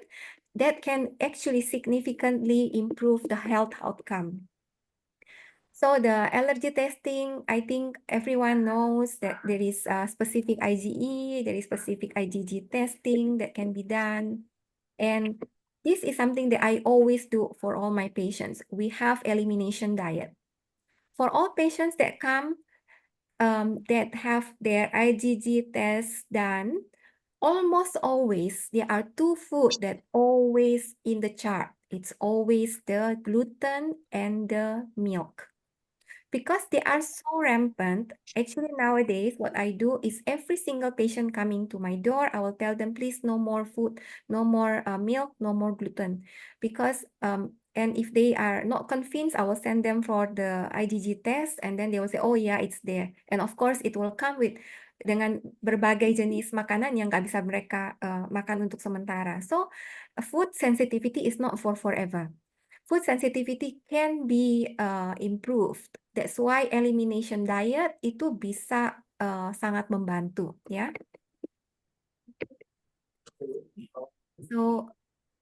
that can actually significantly improve the health outcome. So the allergy testing, I think everyone knows that there is a specific IgE, there is specific IgG testing that can be done. And this is something that I always do for all my patients. We have elimination diet. For all patients that come that have their IgG test done, almost always there are two food that always in the chart. It's always the gluten and the milk. Because they are so rampant, actually nowadays, what I do is every single patient coming to my door, I will tell them, please, no more food, no more milk, no more gluten. Because, and if they are not convinced, I will send them for the IgG test, and then they will say, oh yeah, it's there. And of course, it will come with dengan berbagai jenis makanan yang nggak bisa mereka makan untuk sementara. So, food sensitivity is not for forever. Food sensitivity can be improved. That's why elimination diet itu bisa sangat membantu, ya. So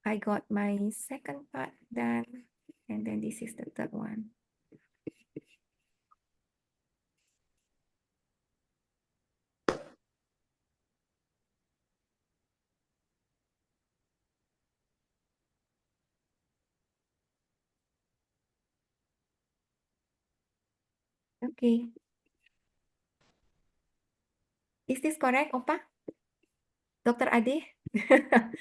I got my second part done, and then this is the third one. Okay. Is this correct, Opa? Dr. Ade?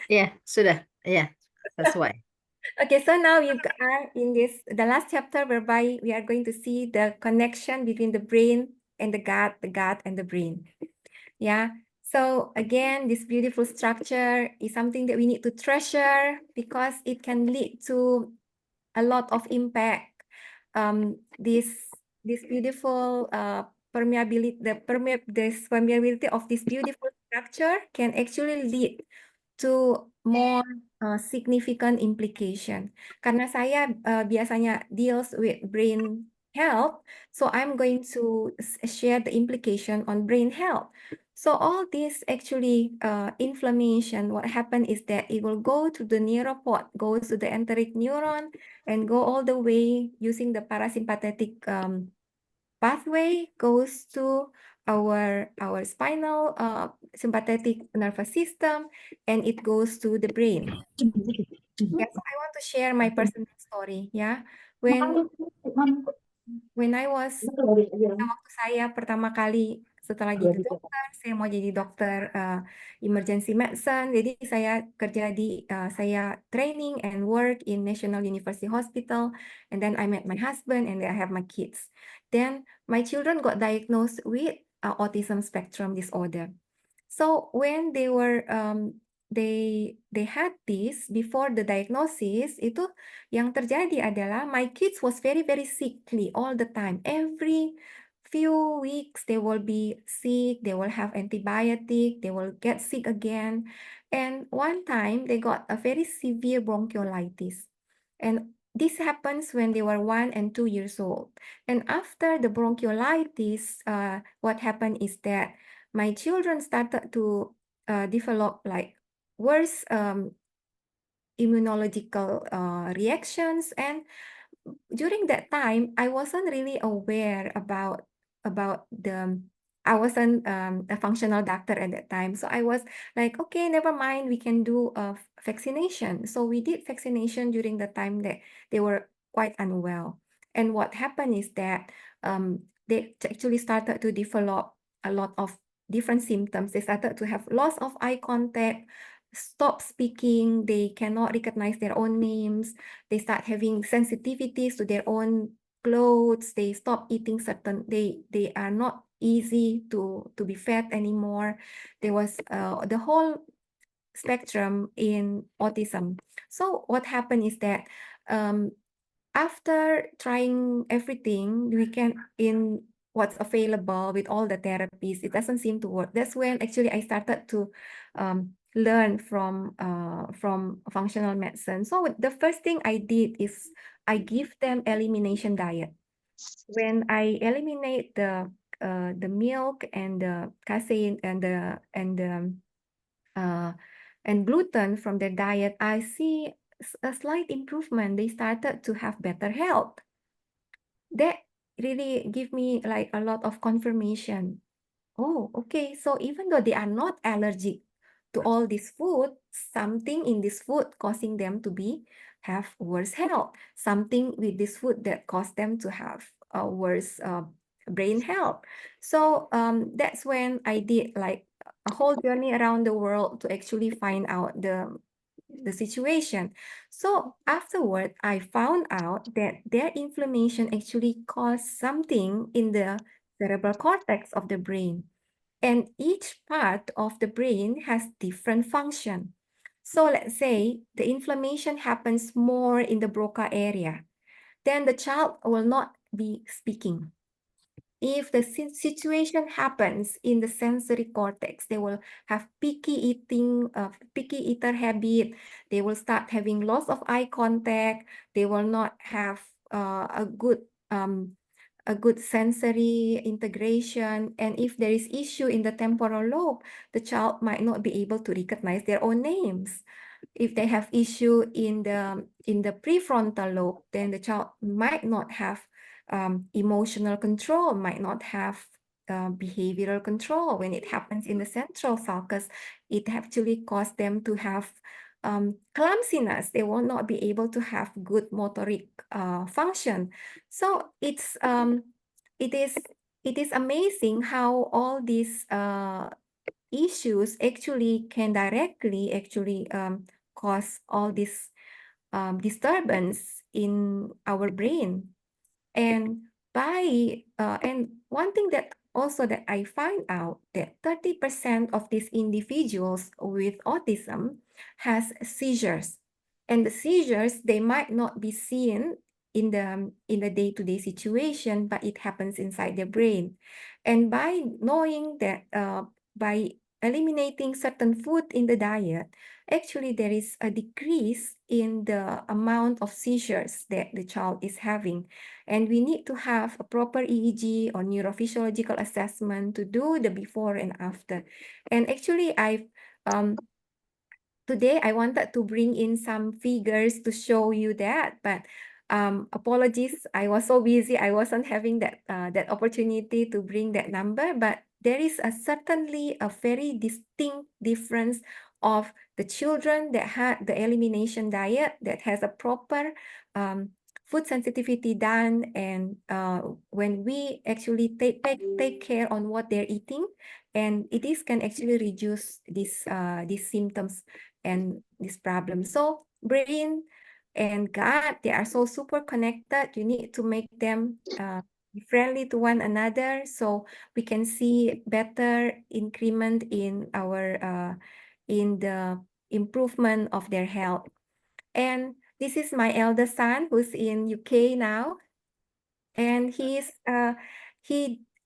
Ya, sudah. Ya, sesuai. Okay, so now you are in the last chapter whereby we are going to see the connection between the brain and the gut and the brain. Yeah. So again, this beautiful structure is something that we need to treasure because it can lead to a lot of impact. This beautiful permeability, this permeability of this beautiful structure can actually lead to more significant implication. Karena saya biasanya deals with brain health. So I'm going to share the implication on brain health. So all this actually inflammation, what happened is that it will go to the neuropod, goes to the enteric neuron, and go all the way using the parasympathetic pathway, goes to our spinal sympathetic nervous system, and it goes to the brain. Yeah, so I want to share my personal story. Yeah, when I was waktu saya pertama kali setelah jadi dokter, saya mau jadi dokter emergency medicine. Jadi saya kerja di saya training and work in National University Hospital, and then I met my husband, and then I have my kids. Then my children got diagnosed with autism spectrum disorder. So when they were they had this before the diagnosis, itu yang terjadi adalah my kids was very sickly all the time. Every few weeks they will be sick, they will have antibiotic, they will get sick again. And one time they got a very severe bronchiolitis. And this happens when they were 1 and 2 years old. And after the bronchiolitis, what happened is that my children started to develop like worse immunological reactions. And during that time, I wasn't really aware about the, I wasn't a functional doctor at that time. So I was like, okay, never mind, we can do a vaccination. So we did vaccination during the time that they were quite unwell. And what happened is that they actually started to develop a lot of different symptoms. They started to have loss of eye contact, stop speaking, they cannot recognize their own names, they start having sensitivities to their own clothes, they stop eating certain, they are not easy to be fed anymore. There was the whole spectrum in autism. So what happened is that after trying everything we can in what's available with all the therapies, it doesn't seem to work. That's when actually I started to learn from functional medicine. So the first thing I did is I give them elimination diet. When I eliminate the milk and the casein and gluten from their diet, I see a slight improvement. They started to have better health. That really give me like a lot of confirmation. Oh, okay. So even though they are not allergic to all this food, something in this food causing them to have worse health. Something with this food that caused them to have a worse brain health. So that's when I did like a whole journey around the world to actually find out the situation. So afterward, I found out that their inflammation actually caused something in the cerebral cortex of the brain. And each part of the brain has different function. So let's say the inflammation happens more in the Broca area, then the child will not be speaking. If the situation happens in the sensory cortex, they will have picky eater habit. They will start having loss of eye contact. They will not have a good sensory integration. And if there is issue in the temporal lobe, the child might not be able to recognize their own names. If they have issue in the prefrontal lobe, then the child might not have emotional control, might not have behavioral control. When it happens in the central sulcus, it actually causes them to have clumsiness. They will not be able to have good motoric function. So it is amazing how all these issues actually can directly cause all this disturbance in our brain. And one thing that also that I find out that 30% of these individuals with autism has seizures. And the seizures, they might not be seen in the day-to-day situation, but it happens inside their brain. And by knowing that, by eliminating certain food in the diet, actually there is a decrease in the amount of seizures that the child is having. And we need to have a proper EEG or neurophysiological assessment to do the before and after. And actually, today I wanted to bring in some figures to show you that, but apologies, I was so busy, I wasn't having that opportunity to bring that number, but there is certainly a very distinct difference of the children that had the elimination diet that has a proper food sensitivity done, and when we actually take care on what they're eating, and it is can actually reduce these symptoms and this problem. So brain and gut, they are so super connected. You need to make them be friendly to one another, so we can see better increment in our in the improvement of their health. And this is my eldest son who's in UK now, and he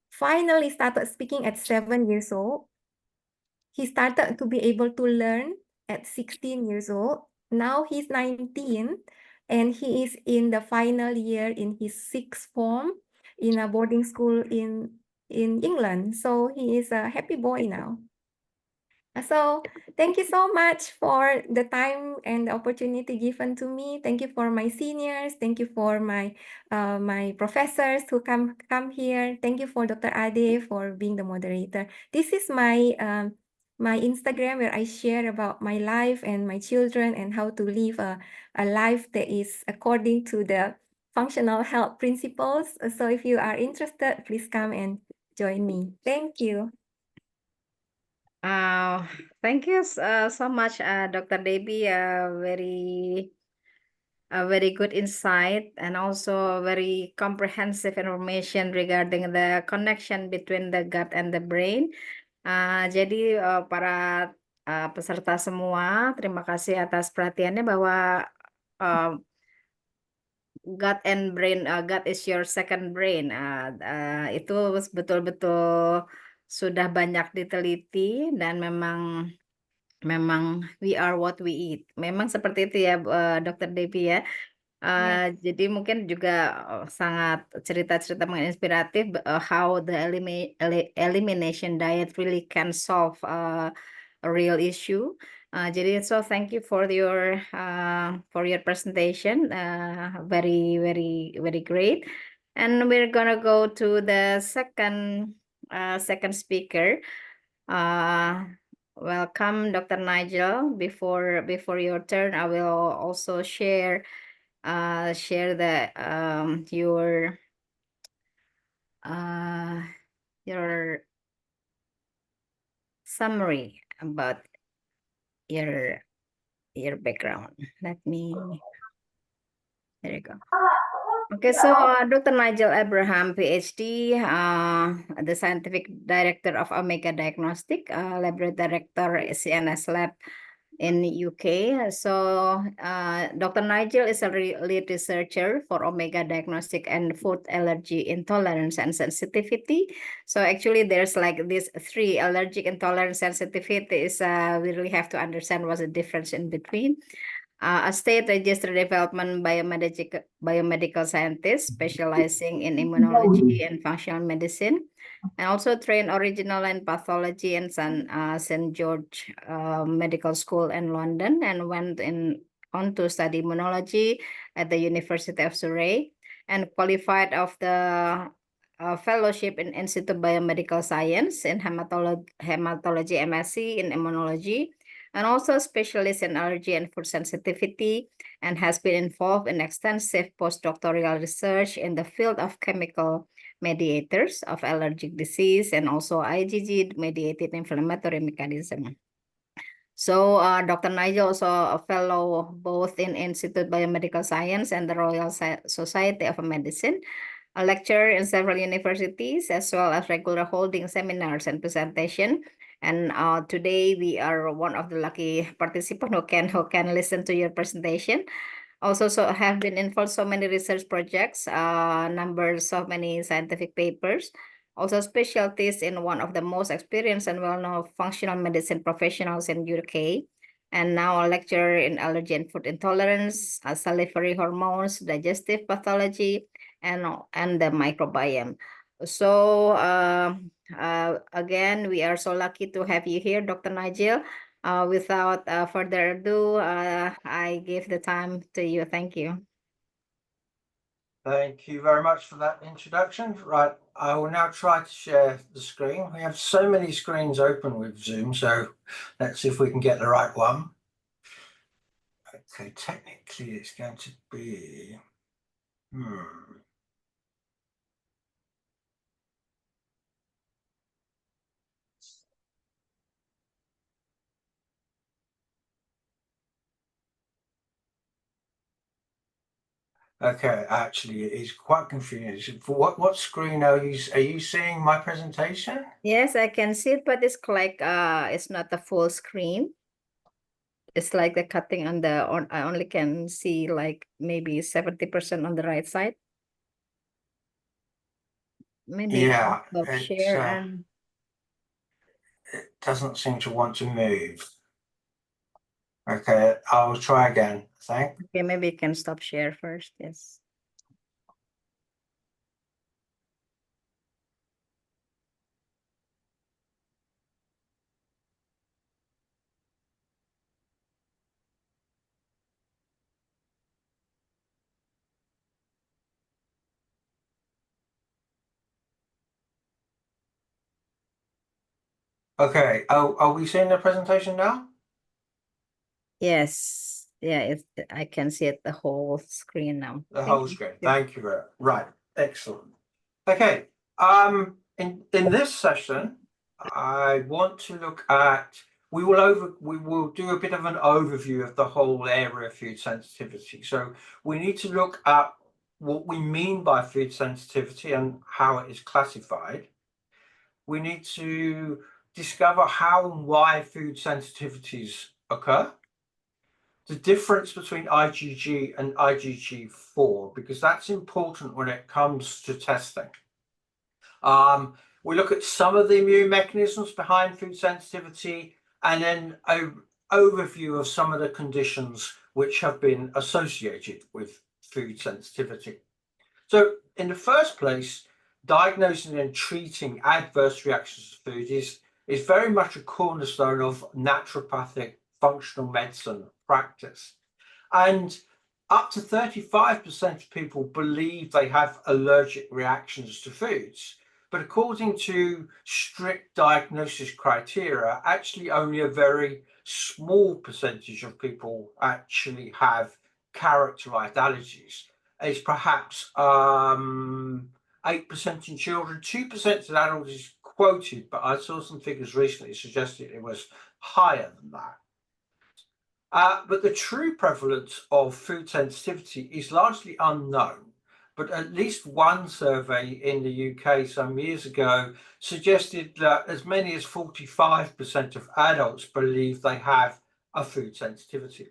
finally started speaking at 7 years old. He started to be able to learn at 16 years old. Now he's 19, and he is in the final year in his sixth form in a boarding school in England. So he is a happy boy now. So thank you so much for the time and the opportunity given to me. Thank you for my seniors. Thank you for my my professors who come here. Thank you for Dr. Ade for being the moderator. This is my my Instagram, where I share about my life and my children and how to live a life that is according to the functional health principles. So if you are interested, please come and join me. Thank you. Thank you so much, Dr. Deibby. Very good insight and also very comprehensive information regarding the connection between the gut and the brain. Jadi para peserta semua, terima kasih atas perhatiannya bahwa gut and brain, gut is your second brain. Itu betul-betul sudah banyak diteliti dan memang we are what we eat. Memang seperti itu ya, Dr. Deibby ya. Jadi mungkin juga sangat cerita-cerita menginspiratif how the elimination diet really can solve a real issue. Jadi so thank you for your presentation. Very great. And we're gonna go to the second speaker. Welcome, Dr. Nigel. Before your turn, I will also share the your summary about your background. There you go. Okay, so Dr. Nigel Abraham, PhD, the scientific director of Omega Diagnostic, laboratory director CNS Lab in UK. So Dr. Nigel is a lead researcher for Omega Diagnostic and Food Allergy Intolerance and Sensitivity. So actually there's like these three: allergic, intolerance, sensitivity. We really have to understand what's the difference in between. A state registered development biomedical scientist specializing in immunology and functional medicine, and also trained original line pathology in St. George Medical School in London, and went on to study immunology at the University of Surrey, and qualified of the fellowship in Institute of Biomedical Science in hematology MSc in immunology, and also specialist in allergy and food sensitivity, and has been involved in extensive postdoctoral research in the field of chemical mediators of allergic disease and also IgG-mediated inflammatory mechanism. So Dr. Nigel also a fellow both in Institute of Biomedical Science and the Royal Society of Medicine, a lecturer in several universities, as well as regular holding seminars and presentation. And today we are one of the lucky participants who can listen to your presentation. Also, have been involved so many research projects, numbers of many scientific papers. also specialties in one of the most experienced and well-known functional medicine professionals in UK, and now a lecturer in allergy and food intolerance, salivary hormones, digestive pathology, and the microbiome. So again, we are so lucky to have you here, Dr. Nigel. Without further ado, I give the time to you. Thank you. Thank you very much for that introduction. Right, I will now try to share the screen. We have so many screens open with Zoom, so let's see if we can get the right one. Okay, technically it's going to be... Okay, actually it is quite confusing. For what screen are you seeing my presentation? Yes, I can see it, but it's like it's not a full screen. It's like the cutting on the I only can see like maybe 70% on the right side. Maybe Yeah, stop share and it doesn't seem to want to move. Okay, I'll try again, I think. okay, maybe you can stop share first. Yes. Okay, are we seeing the presentation now? Yes. Yeah, I can see it the whole screen now. The Thank whole you. screen. Thank you very much. Right, excellent. Okay, in this session, I want to look at, we will do a bit of an overview of the whole area of food sensitivity. So we need to look at what we mean by food sensitivity and how it is classified. We need to discover how and why food sensitivities occur, the difference between IgG and IgG4, because that's important when it comes to testing. We look at some of the immune mechanisms behind food sensitivity, and then an overview of some of the conditions which have been associated with food sensitivity. So in the first place, diagnosing and treating adverse reactions to food is very much a cornerstone of naturopathic functional medicine practice. And up to 35% of people believe they have allergic reactions to foods. But according to strict diagnosis criteria, actually only a very small percentage of people actually have characterized allergies. It's perhaps 8% in children, 2% in adults is quoted, but I saw some figures recently suggesting it was higher than that. But the true prevalence of food sensitivity is largely unknown. But at least one survey in the UK some years ago suggested that as many as 45% of adults believe they have a food sensitivity.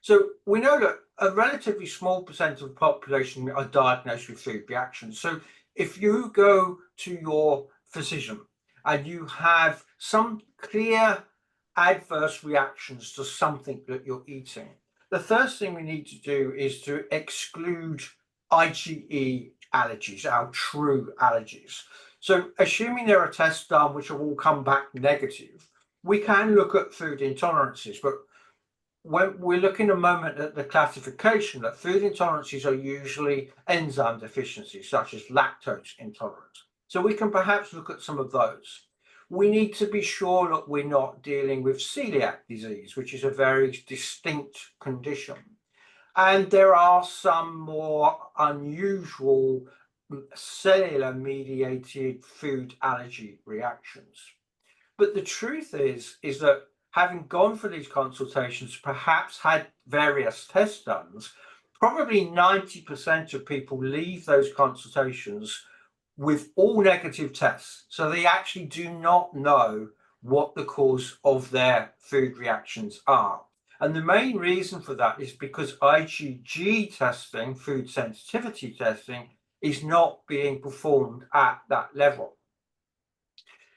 So we know that a relatively small percent of the population are diagnosed with food reactions. So if you go to your physician and you have some clear adverse reactions to something that you're eating, the first thing we need to do is to exclude IgE allergies, our true allergies. So assuming there are tests done which have all come back negative, we can look at food intolerances, but when we're looking a moment at the classification, that food intolerances are usually enzyme deficiencies such as lactose intolerance. So we can perhaps look at some of those. We need to be sure that we're not dealing with celiac disease, which is a very distinct condition. And there are some more unusual cellular mediated food allergy reactions. But the truth is that having gone for these consultations, perhaps had various test done, probably 90% of people leave those consultations with all negative tests. So they actually do not know what the cause of their food reactions are. And the main reason for that is because IgG testing, food sensitivity testing, is not being performed at that level.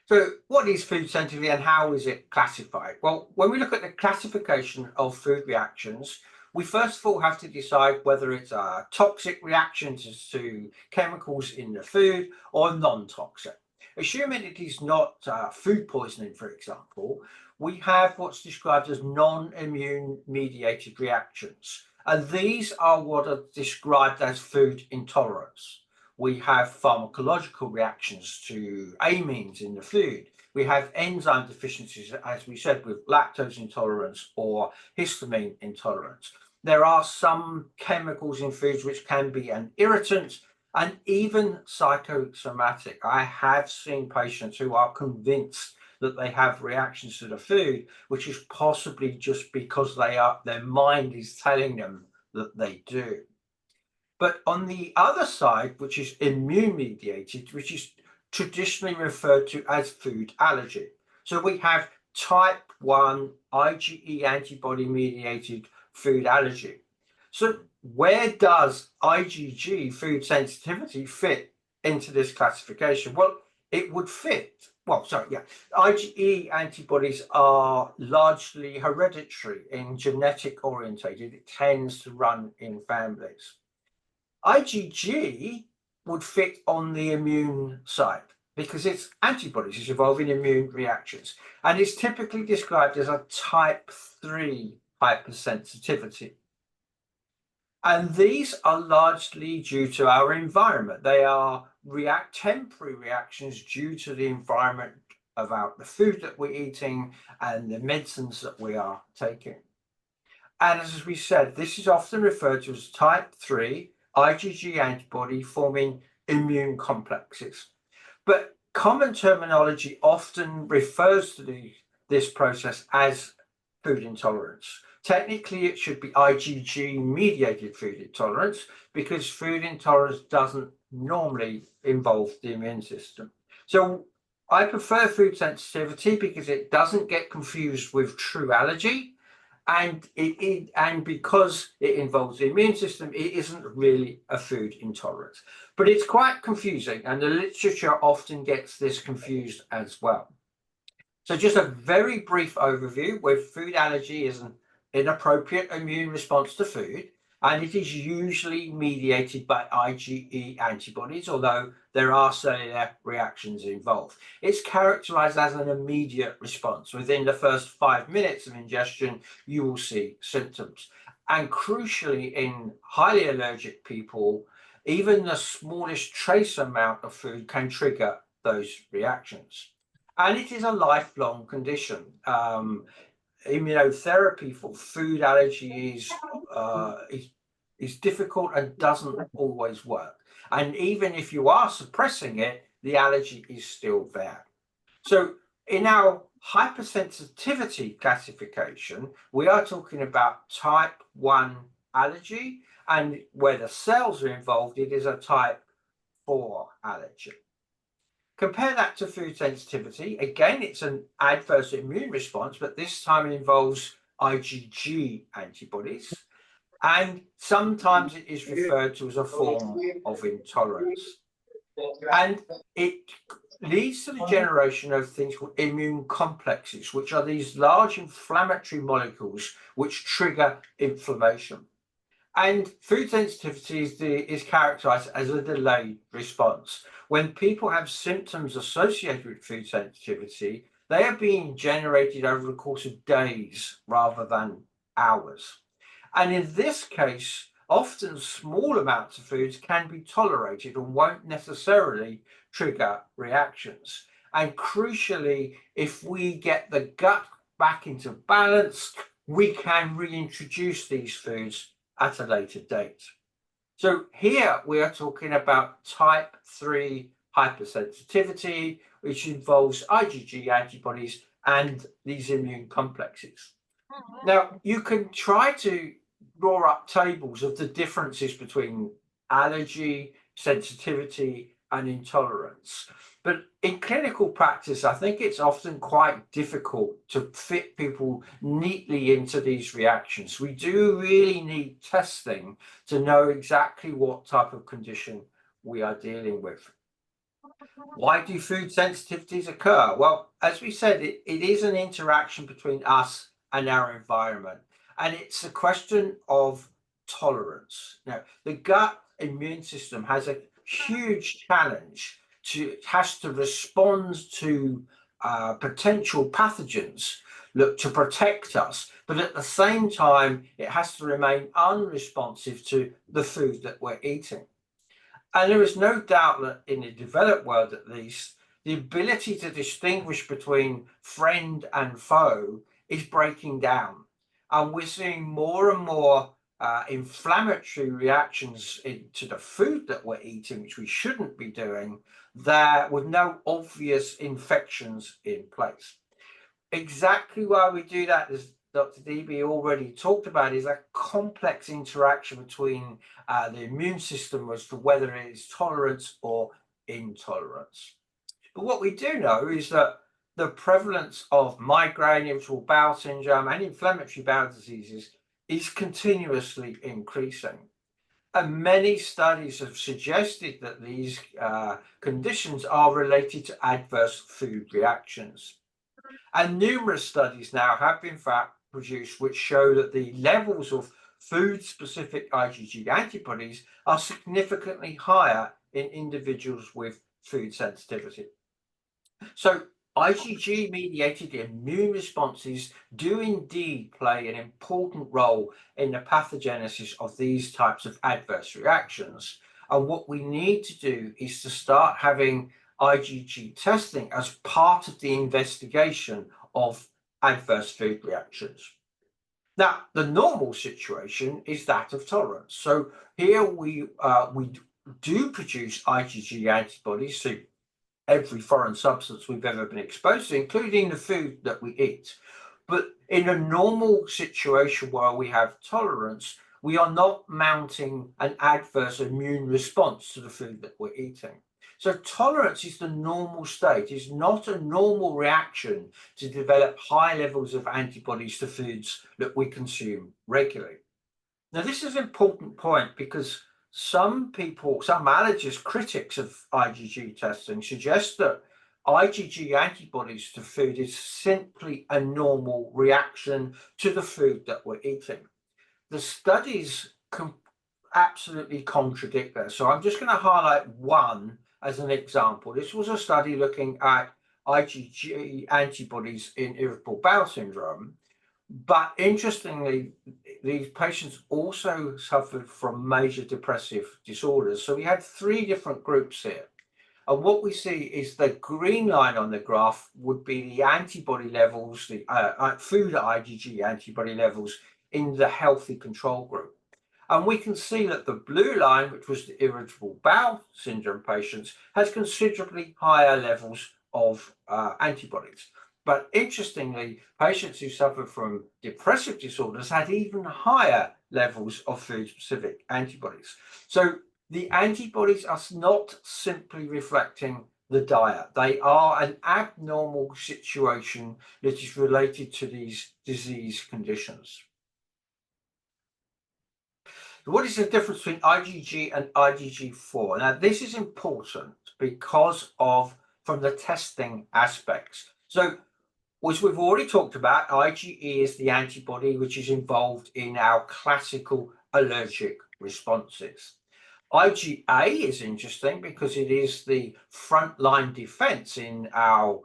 So what is food sensitivity and how is it classified? Well, when we look at the classification of food reactions, we first of all have to decide whether it's a toxic reaction to chemicals in the food or non-toxic. Assuming it is not food poisoning, for example, we have what's described as non-immune mediated reactions. And these are what are described as food intolerance. We have pharmacological reactions to amines in the food. We have enzyme deficiencies, as we said, with lactose intolerance or histamine intolerance. There are some chemicals in foods which can be an irritant and even psychosomatic. I have seen patients who are convinced that they have reactions to the food, which is possibly just because their mind is telling them that they do. But on the other side, which is immune mediated, which is traditionally referred to as food allergy. So we have type 1 IgE antibody mediated food allergy. So where does IgG food sensitivity fit into this classification? Well, it would fit. Well, sorry, yeah. IgE antibodies are largely hereditary and genetic orientated. It tends to run in families. IgG would fit on the immune side because it's antibodies, it's involving immune reactions, and it's typically described as a type 3 hypersensitivity. And these are largely due to our environment. They are temporary reactions due to the environment about the food that we're eating and the medicines that we are taking. And as we said, this is often referred to as type 3 IgG antibody forming immune complexes. But common terminology often refers to this process as food intolerance. Technically, it should be IgG mediated food intolerance because food intolerance doesn't normally involve the immune system. So I prefer food sensitivity because it doesn't get confused with true allergy. And because it involves the immune system, it isn't really a food intolerance. But it's quite confusing, and the literature often gets this confused as well. So just a very brief overview, where food allergy is an inappropriate immune response to food, and it is usually mediated by IgE antibodies, although there are cellular reactions involved. It's characterized as an immediate response. Within the first 5 minutes of ingestion, you will see symptoms. And crucially, in highly allergic people, even the smallest trace amount of food can trigger those reactions. And it is a lifelong condition. Immunotherapy for food allergy is difficult and doesn't always work. And even if you are suppressing it, the allergy is still there. So in our hypersensitivity classification, we are talking about type 1 allergy, and where the cells are involved, it is a type 4 allergy. Compare that to food sensitivity. Again, it's an adverse immune response, but this time it involves IgG antibodies. And sometimes it is referred to as a form of intolerance. And it leads to the generation of things called immune complexes, which are these large inflammatory molecules which trigger inflammation. And food sensitivity is characterized as a delayed response. When people have symptoms associated with food sensitivity, they are being generated over the course of days rather than hours. And in this case, often small amounts of foods can be tolerated and won't necessarily trigger reactions. And crucially, if we get the gut back into balance, we can reintroduce these foods at a later date. So here we are talking about type 3 hypersensitivity, which involves IgG antibodies and these immune complexes. Now, you can try to draw up tables of the differences between allergy, sensitivity, and intolerance. But in clinical practice, I think it's often quite difficult to fit people neatly into these reactions. We do really need testing to know exactly what type of condition we are dealing with. Why do food sensitivities occur? Well, as we said, it is an interaction between us and our environment, and it's a question of tolerance. Now, the gut immune system has a huge challenge has to respond to potential pathogens, look to protect us, but at the same time, it has to remain unresponsive to the food that we're eating. And there is no doubt that in the developed world, at least, the ability to distinguish between friend and foe is breaking down. And we're seeing more and more inflammatory reactions to the food that we're eating, which we shouldn't be doing, there with no obvious infections in place. Exactly why we do that, as Dr. Deibby already talked about, is a complex interaction between the immune system as to whether it is tolerance or intolerance. But what we do know is that the prevalence of migraine, irritable bowel syndrome, and inflammatory bowel diseases is continuously increasing. And many studies have suggested that these conditions are related to adverse food reactions. And numerous studies now have been produced which show that the levels of food-specific IgG antibodies are significantly higher in individuals with food sensitivity. So IgG-mediated immune responses do indeed play an important role in the pathogenesis of these types of adverse reactions. And what we need to do is to start having IgG testing as part of the investigation of adverse food reactions. Now, the normal situation is that of tolerance. So here we do produce IgG antibodies to every foreign substance we've ever been exposed to, including the food that we eat. But in a normal situation where we have tolerance, we are not mounting an adverse immune response to the food that we're eating. So tolerance is the normal state. It's not a normal reaction to develop high levels of antibodies to foods that we consume regularly. Now, this is an important point because some people, some allergist critics of IgG testing suggest that IgG antibodies to food is simply a normal reaction to the food that we're eating. The studies absolutely contradict that. So I'm just going to highlight one as an example. This was a study looking at IgG antibodies in irritable bowel syndrome. But interestingly, these patients also suffered from major depressive disorders. So we had 3 different groups here. And what we see is the green line on the graph would be the antibody levels, the food IgG antibody levels in the healthy control group. And we can see that the blue line, which was the irritable bowel syndrome patients, has considerably higher levels of antibodies. But interestingly, patients who suffered from depressive disorders had even higher levels of food-specific antibodies. So the antibodies are not simply reflecting the diet. They are an abnormal situation that is related to these disease conditions. What is the difference between IgG and IgG4? Now, this is important because from the testing aspects. So, as we've already talked about, IgE is the antibody which is involved in our classical allergic responses. IgA is interesting because it is the frontline defense in our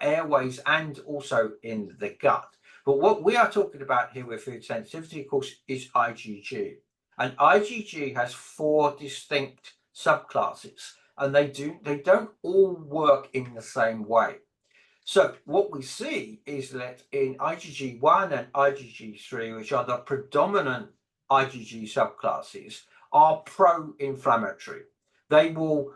airways and also in the gut. But what we are talking about here with food sensitivity, of course, is IgG. And IgG has 4 distinct subclasses, and they don't all work in the same way. So what we see is that in IgG1 and IgG3, which are the predominant IgG subclasses, are pro-inflammatory. They will,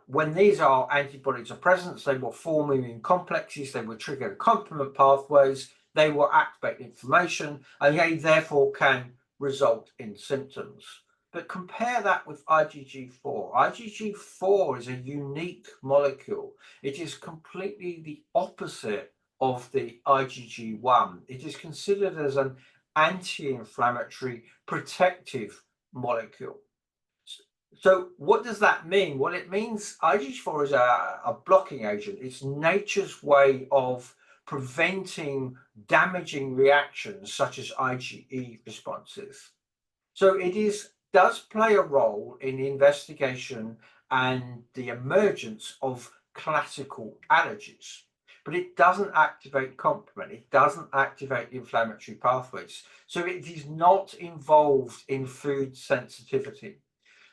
when these antibodies are present, they will form immune complexes, they will trigger complement pathways, they will activate inflammation, and they therefore can result in symptoms. But compare that with IgG4. IgG4 is a unique molecule. It is completely the opposite of the IgG1. It is considered as an anti-inflammatory protective molecule. So what does that mean? Well, it means IgG4 is a blocking agent. It's nature's way of preventing damaging reactions such as IgE responses. So it does play a role in the investigation and the emergence of classical allergies, but it doesn't activate complement. It doesn't activate the inflammatory pathways. So it is not involved in food sensitivity.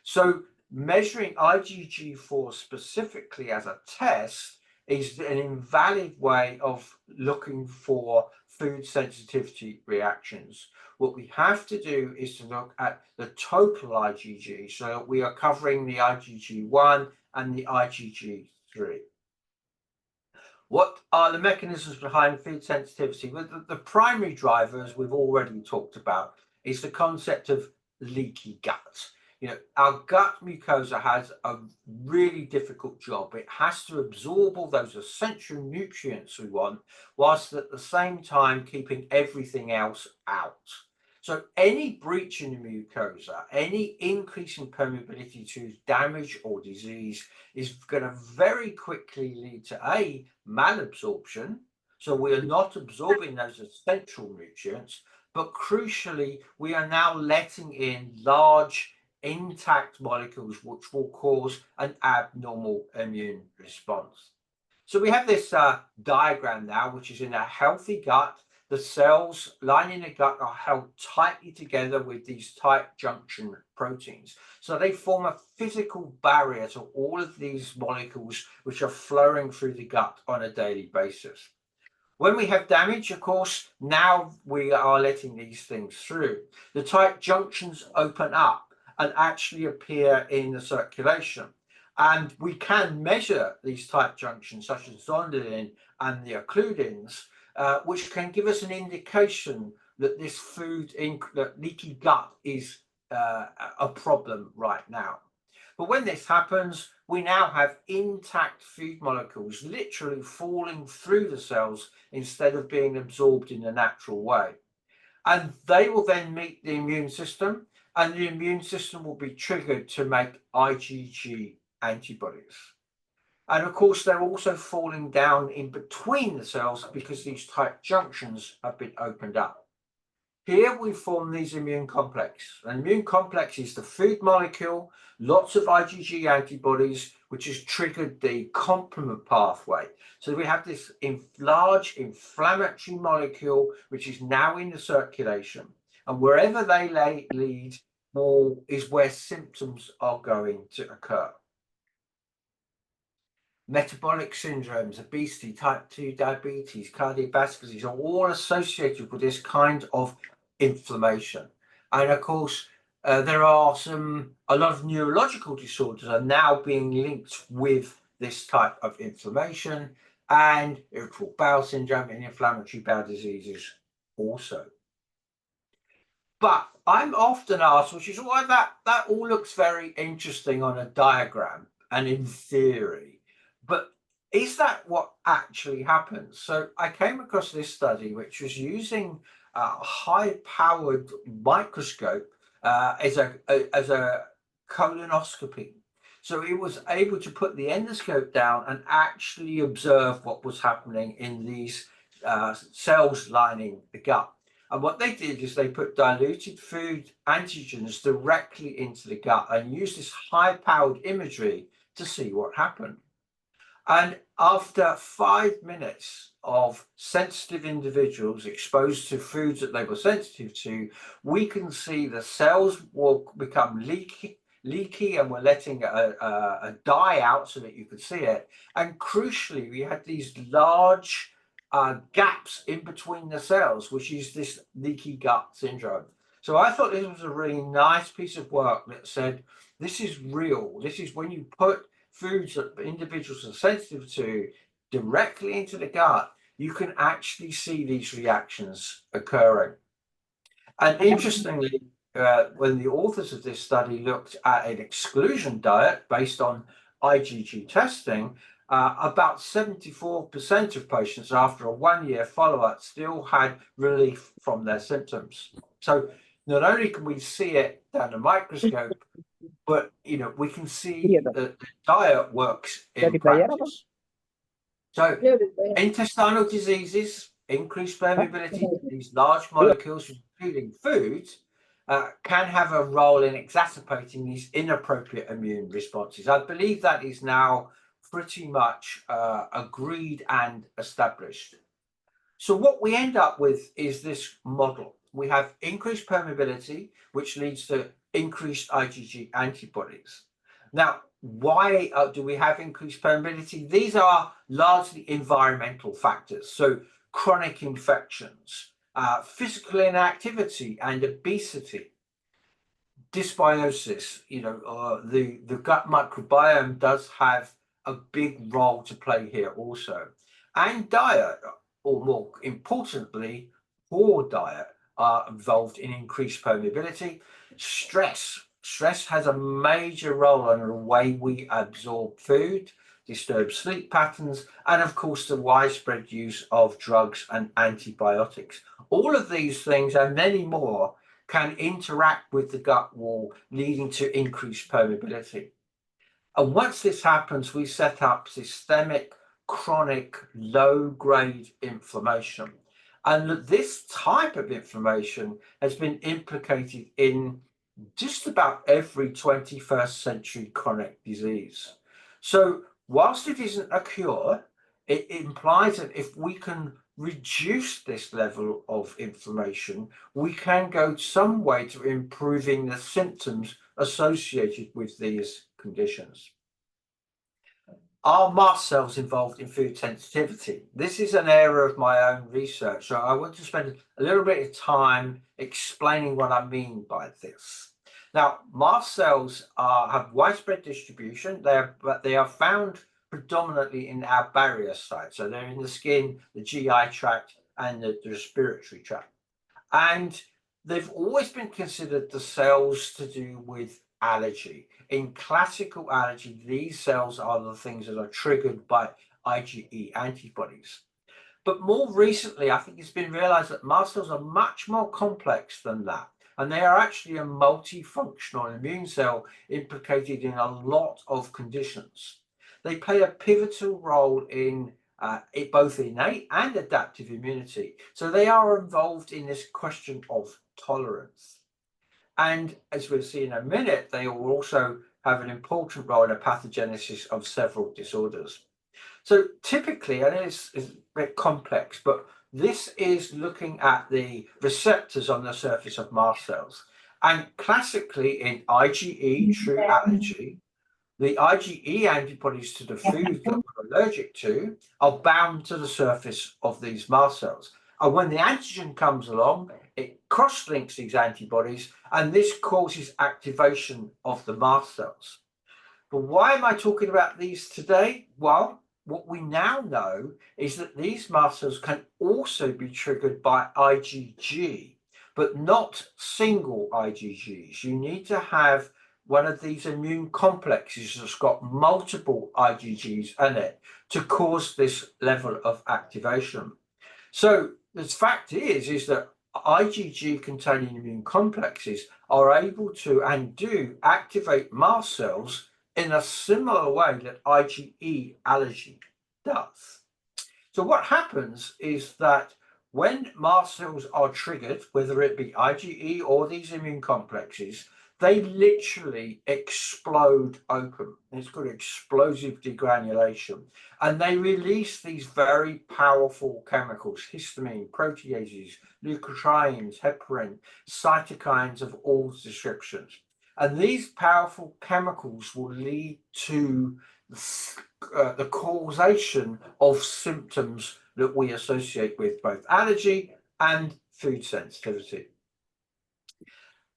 So measuring IgG4 specifically as a test is an invalid way of looking for food sensitivity reactions. What we have to do is to look at the total IgG, so we are covering the IgG1 and the IgG3. What are the mechanisms behind food sensitivity? Well, the primary drivers we've already talked about is the concept of leaky gut. You know, our gut mucosa has a really difficult job. It has to absorb all those essential nutrients we want, whilst at the same time keeping everything else out. So any breach in the mucosa, any increase in permeability to damage or disease is going to very quickly lead to a malabsorption. So we are not absorbing those essential nutrients, but crucially, we are now letting in large intact molecules which will cause an abnormal immune response. So we have this diagram now, which is in a healthy gut. The cells lining the gut are held tightly together with these tight junction proteins. So they form a physical barrier to all of these molecules which are flowing through the gut on a daily basis. When we have damage, of course, now we are letting these things through. The tight junctions open up and actually appear in the circulation. And we can measure these tight junctions, such as zonulin and the occludins, which can give us an indication that this that leaky gut is a problem right now. But when this happens, we now have intact food molecules literally falling through the cells instead of being absorbed in the natural way. And they will then meet the immune system, and the immune system will be triggered to make IgG antibodies. And of course, they're also falling down in between the cells because these tight junctions have been opened up. Here we form these immune complexes. An immune complex is the food molecule, lots of IgG antibodies, which has triggered the complement pathway. So we have this large inflammatory molecule, which is now in the circulation. And wherever they lead, is where symptoms are going to occur. Metabolic syndromes, obesity, type 2 diabetes, cardiovascular disease are all associated with this kind of inflammation. And of course, there are a lot of neurological disorders are now being linked with this type of inflammation, and irritable bowel syndrome and inflammatory bowel diseases also. But I'm often asked, which is why that all looks very interesting on a diagram and in theory, but is that what actually happens? So I came across this study which was using a high-powered microscope as a colonoscopy. So it was able to put the endoscope down and actually observe what was happening in these cells lining the gut. And what they did is they put diluted food antigens directly into the gut and used this high-powered imagery to see what happened. And after 5 minutes of sensitive individuals exposed to foods that they were sensitive to, we can see the cells will become leaky and we're letting a dye out so that you could see it. And crucially, we had these large gaps in between the cells, which is this leaky gut syndrome. So I thought this was a really nice piece of work that said, this is real. This is when you put foods that individuals are sensitive to directly into the gut, you can actually see these reactions occurring. And interestingly, when the authors of this study looked at an exclusion diet based on IgG testing, about 74% of patients after a 1-year follow-up still had relief from their symptoms. So not only can we see it down the microscope, but you know, we can see Iya, Dok. that the diet works Udah in dibayar apa? practice. So Iya, udah dibayar. intestinal diseases, increased permeability to these large molecules, including food, can have a role in exacerbating these inappropriate immune responses. I believe that is now pretty much agreed and established. So what we end up with is this model. We have increased permeability, which leads to increased IgG antibodies. Now, why do we have increased permeability? These are largely environmental factors. So chronic infections, physical inactivity and obesity, dysbiosis, you know, the gut microbiome does have a big role to play here also. And diet, or more importantly, poor diet, are involved in increased permeability. Stress has a major role in the way we absorb food, disturb sleep patterns, and of course the widespread use of drugs and antibiotics. All of these things and many more can interact with the gut wall, leading to increased permeability. And once this happens, we set up systemic, chronic, low-grade inflammation. And this type of inflammation has been implicated in just about every 21st century chronic disease. So whilst it isn't a cure, it implies that if we can reduce this level of inflammation, we can go some way to improving the symptoms associated with these conditions. Are mast cells involved in food sensitivity? This is an area of my own research, so I want to spend a little bit of time explaining what I mean by this. Now, mast cells have widespread distribution, but they are found predominantly in our barrier site. So they're in the skin, the GI tract, and the respiratory tract. And they've always been considered the cells to do with allergy. In classical allergy, these cells are the things that are triggered by IgE antibodies. But more recently, I think it's been realized that mast cells are much more complex than that. And they are actually a multifunctional immune cell implicated in a lot of conditions. They play a pivotal role in both innate and adaptive immunity. So they are involved in this question of tolerance. And as we'll see in a minute, they will also have an important role in the pathogenesis of several disorders. So typically, and it's a bit complex, but this is looking at the receptors on the surface of mast cells. And classically in IgE, true allergy, the IgE antibodies to the food that we're allergic to are bound to the surface of these mast cells. And when the antigen comes along, it cross-links these antibodies, and this causes activation of the mast cells. But why am I talking about these today? Well, what we now know is that these mast cells can also be triggered by IgG, but not single IgGs. You need to have one of these immune complexes that's got multiple IgGs in it to cause this level of activation. So the fact is that IgG containing immune complexes are able to and do activate mast cells in a similar way that IgE allergy does. So what happens is that when mast cells are triggered, whether it be IgE or these immune complexes, they literally explode open. It's called explosive degranulation. And they release these very powerful chemicals, histamine, proteases, leukotrienes, heparin, cytokines of all descriptions. And these powerful chemicals will lead to the causation of symptoms that we associate with both allergy and food sensitivity.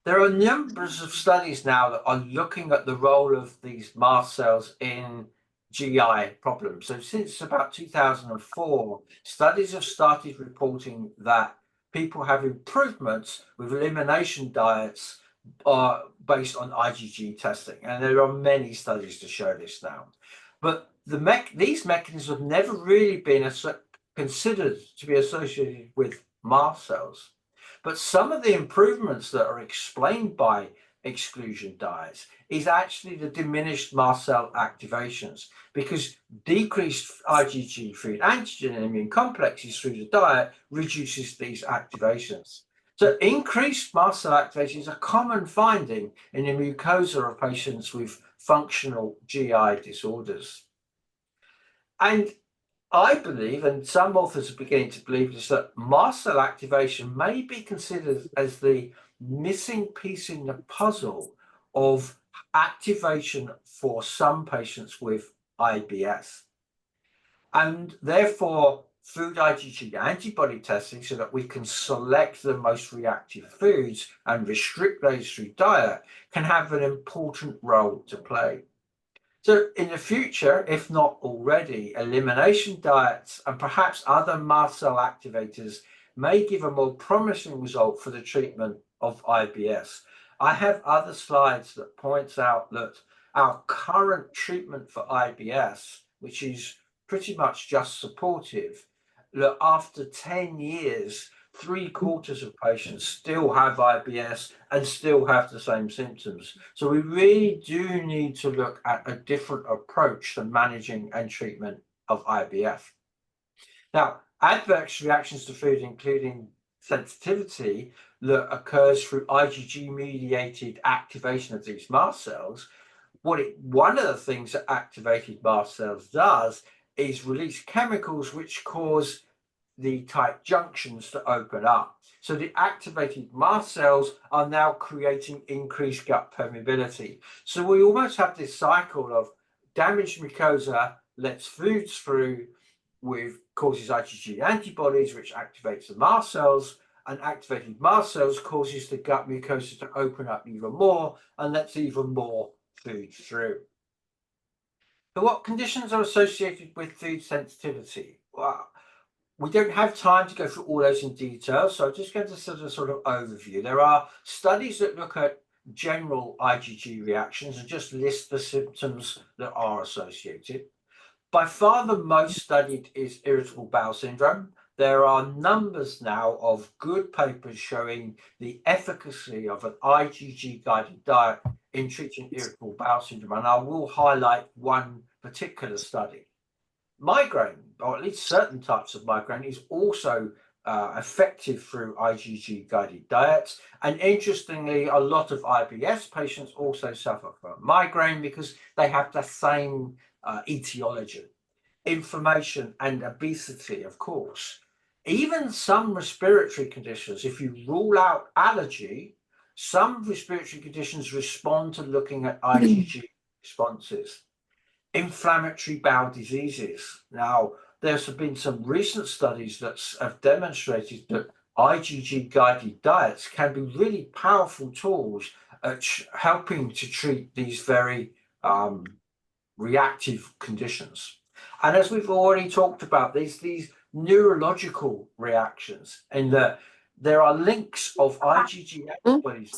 There are numbers of studies now that are looking at the role of these mast cells in GI problems. So since about 2004, studies have started reporting that people have improvements with elimination diets based on IgG testing. And there are many studies to show this now. But these mechanisms have never really been considered to be associated with mast cells. But some of the improvements that are explained by exclusion diets is actually the diminished mast cell activations, because decreased IgG food antigen and immune complexes through the diet reduces these activations. So increased mast cell activation is a common finding in the mucosa of patients with functional GI disorders. And I believe, and some authors are beginning to believe, is that mast cell activation may be considered as the missing piece in the puzzle of activation for some patients with IBS. And therefore, food IgG antibody testing, so that we can select the most reactive foods and restrict those through diet, can have an important role to play. So in the future, if not already, elimination diets and perhaps other mast cell activators may give a more promising result for the treatment of IBS. I have other slides that points out that our current treatment for IBS, which is pretty much just supportive, that after 10 years, 3/4 of patients still have IBS and still have the same symptoms. So we really do need to look at a different approach to managing and treatment of IBS. Now, adverse reactions to food, including sensitivity, that occurs through IgG-mediated activation of these mast cells. One of the things that activated mast cells does is release chemicals which cause the tight junctions to open up. So the activated mast cells are now creating increased gut permeability. So we almost have this cycle of damaged mucosa lets foods through, with causes IgG antibodies, which activates the mast cells, and activated mast cells causes the gut mucosa to open up even more and lets even more food through. So what conditions are associated with food sensitivity? Well, we don't have time to go through all those in detail, so I'm just going to sort of overview. There are studies that look at general IgG reactions and just list the symptoms that are associated. By far the most studied is irritable bowel syndrome. There are numbers now of good papers showing the efficacy of an IgG-guided diet in treating irritable bowel syndrome, and I will highlight one particular study. Migraine, or at least certain types of migraine, is also effective through IgG-guided diets. And interestingly, a lot of IBS patients also suffer from migraine because they have the same etiology. Inflammation and obesity, of course. Even some respiratory conditions, if you rule out allergy, some respiratory conditions respond to looking at IgG responses. Inflammatory bowel diseases. Now, there's been some recent studies that have demonstrated that IgG-guided diets can be really powerful tools at helping to treat these very reactive conditions. And as we've already talked about, these neurological reactions, and there are links of IgG antibodies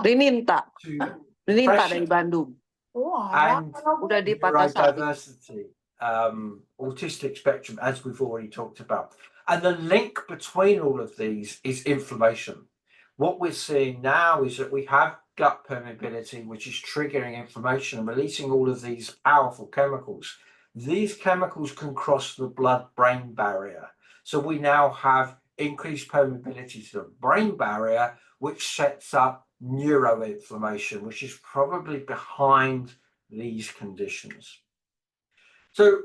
Rininta to dari depression Bandung. and Udah dipatah satu. neurodiversity, autistic spectrum, as we've already talked about. And the link between all of these is inflammation. What we're seeing now is that we have gut permeability, which is triggering inflammation and releasing all of these powerful chemicals. These chemicals can cross the blood-brain barrier. So we now have increased permeability to the brain barrier, which sets up neuroinflammation, which is probably behind these conditions. So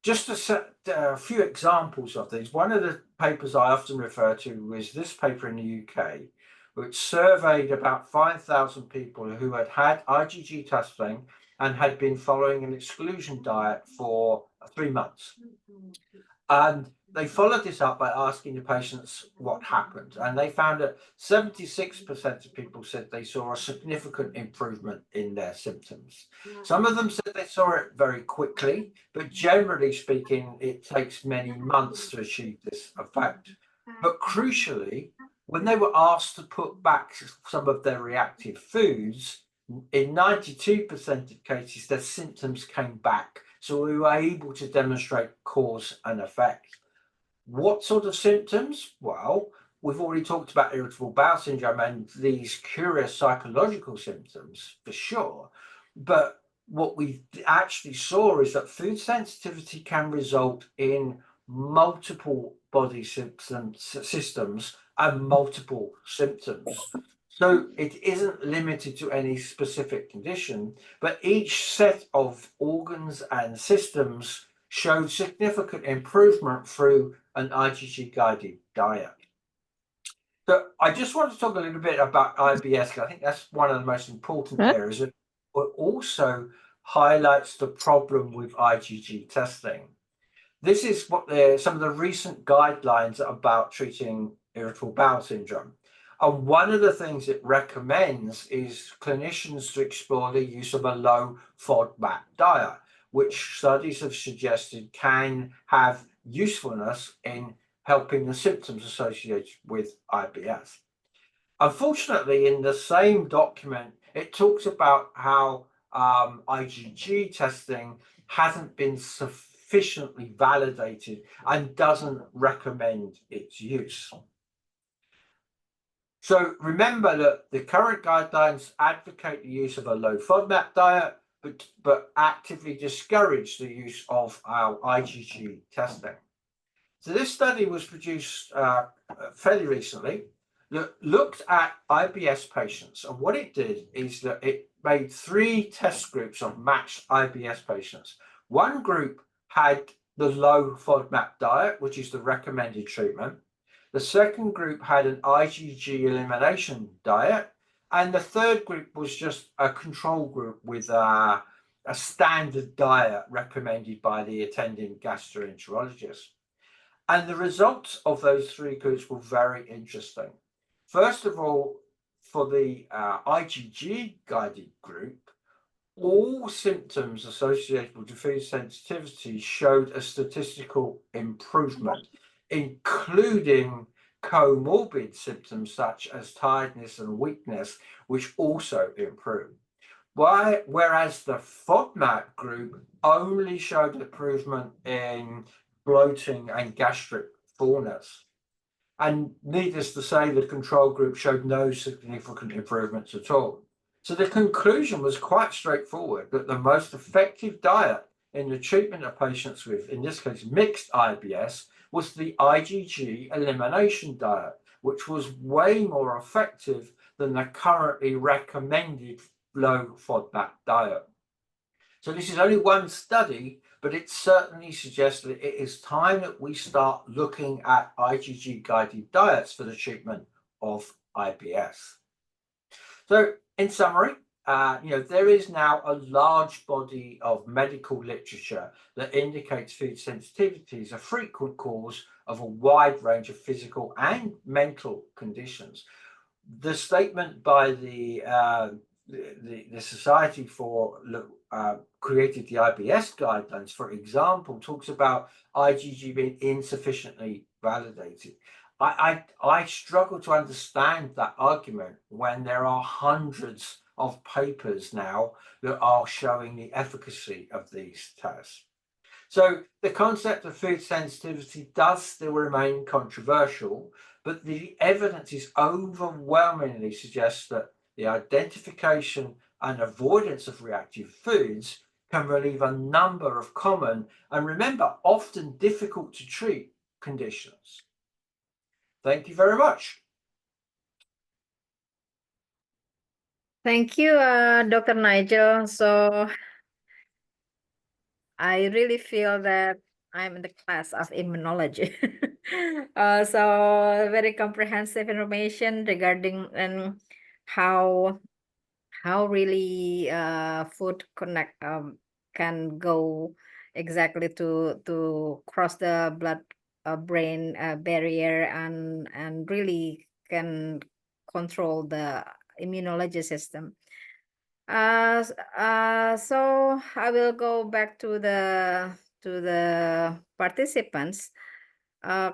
just a few examples of these. One of the papers I often refer to is this paper in the UK, which surveyed about 5,000 people who had had IgG testing and had been following an exclusion diet for 3 months. And they followed this up by asking the patients what happened. And they found that 76% of people said they saw a significant improvement in their symptoms. Some of them said they saw it very quickly, but generally speaking, it takes many months to achieve this effect. But crucially, when they were asked to put back some of their reactive foods, in 92% of cases, their symptoms came back. So we were able to demonstrate cause and effect. What sort of symptoms? Well, we've already talked about irritable bowel syndrome and these curious psychological symptoms for sure. But what we actually saw is that food sensitivity can result in multiple body systems and multiple symptoms. So it isn't limited to any specific condition, but each set of organs and systems showed significant improvement through an IgG-guided diet. So I just want to talk a little bit about IBS, because I think that's one of the most important areas. It also highlights the problem with IgG testing. This is what some of the recent guidelines about treating irritable bowel syndrome. And one of the things it recommends is clinicians to explore the use of a low FODMAP diet, which studies have suggested can have usefulness in helping the symptoms associated with IBS. Unfortunately, in the same document, it talks about how IgG testing hasn't been sufficiently validated and doesn't recommend its use. So remember that the current guidelines advocate the use of a low FODMAP diet, but actively discourage the use of our IgG testing. So this study was produced fairly recently, that looked at IBS patients, and what it did is that it made 3 test groups of matched IBS patients. One group had the low FODMAP diet, which is the recommended treatment. The second group had an IgG elimination diet, and the third group was just a control group with a standard diet recommended by the attending gastroenterologist. And the results of those 3 groups were very interesting. First of all, for the IgG guided group, all symptoms associated with food sensitivity showed a statistical improvement, including comorbid symptoms such as tiredness and weakness, which also improved. Whereas the FODMAP group only showed improvement in bloating and gastric fullness. And needless to say, the control group showed no significant improvements at all. So the conclusion was quite straightforward, that the most effective diet in the treatment of patients with, in this case, mixed IBS, was the IgG elimination diet, which was way more effective than the currently recommended low FODMAP diet. So this is only one study, but it certainly suggests that it is time that we start looking at IgG-guided diets for the treatment of IBS. So in summary, there is now a large body of medical literature that indicates food sensitivity is a frequent cause of a wide range of physical and mental conditions. The statement by the Society for created the IBS guidelines, for example, talks about IgG being insufficiently validated. I struggle to understand that argument when there are hundreds of papers now that are showing the efficacy of these tests. So the concept of food sensitivity does still remain controversial, but the evidence is overwhelmingly suggests that the identification and avoidance of reactive foods can relieve a number of common and, remember, often difficult to treat conditions. Thank you very much. Thank you, Dr. Nigel. So I really feel that I'm in the class of immunology. So very comprehensive information regarding and how really food connect can go exactly to cross the blood brain barrier and really can control the immunology system. So I will go back to the participants.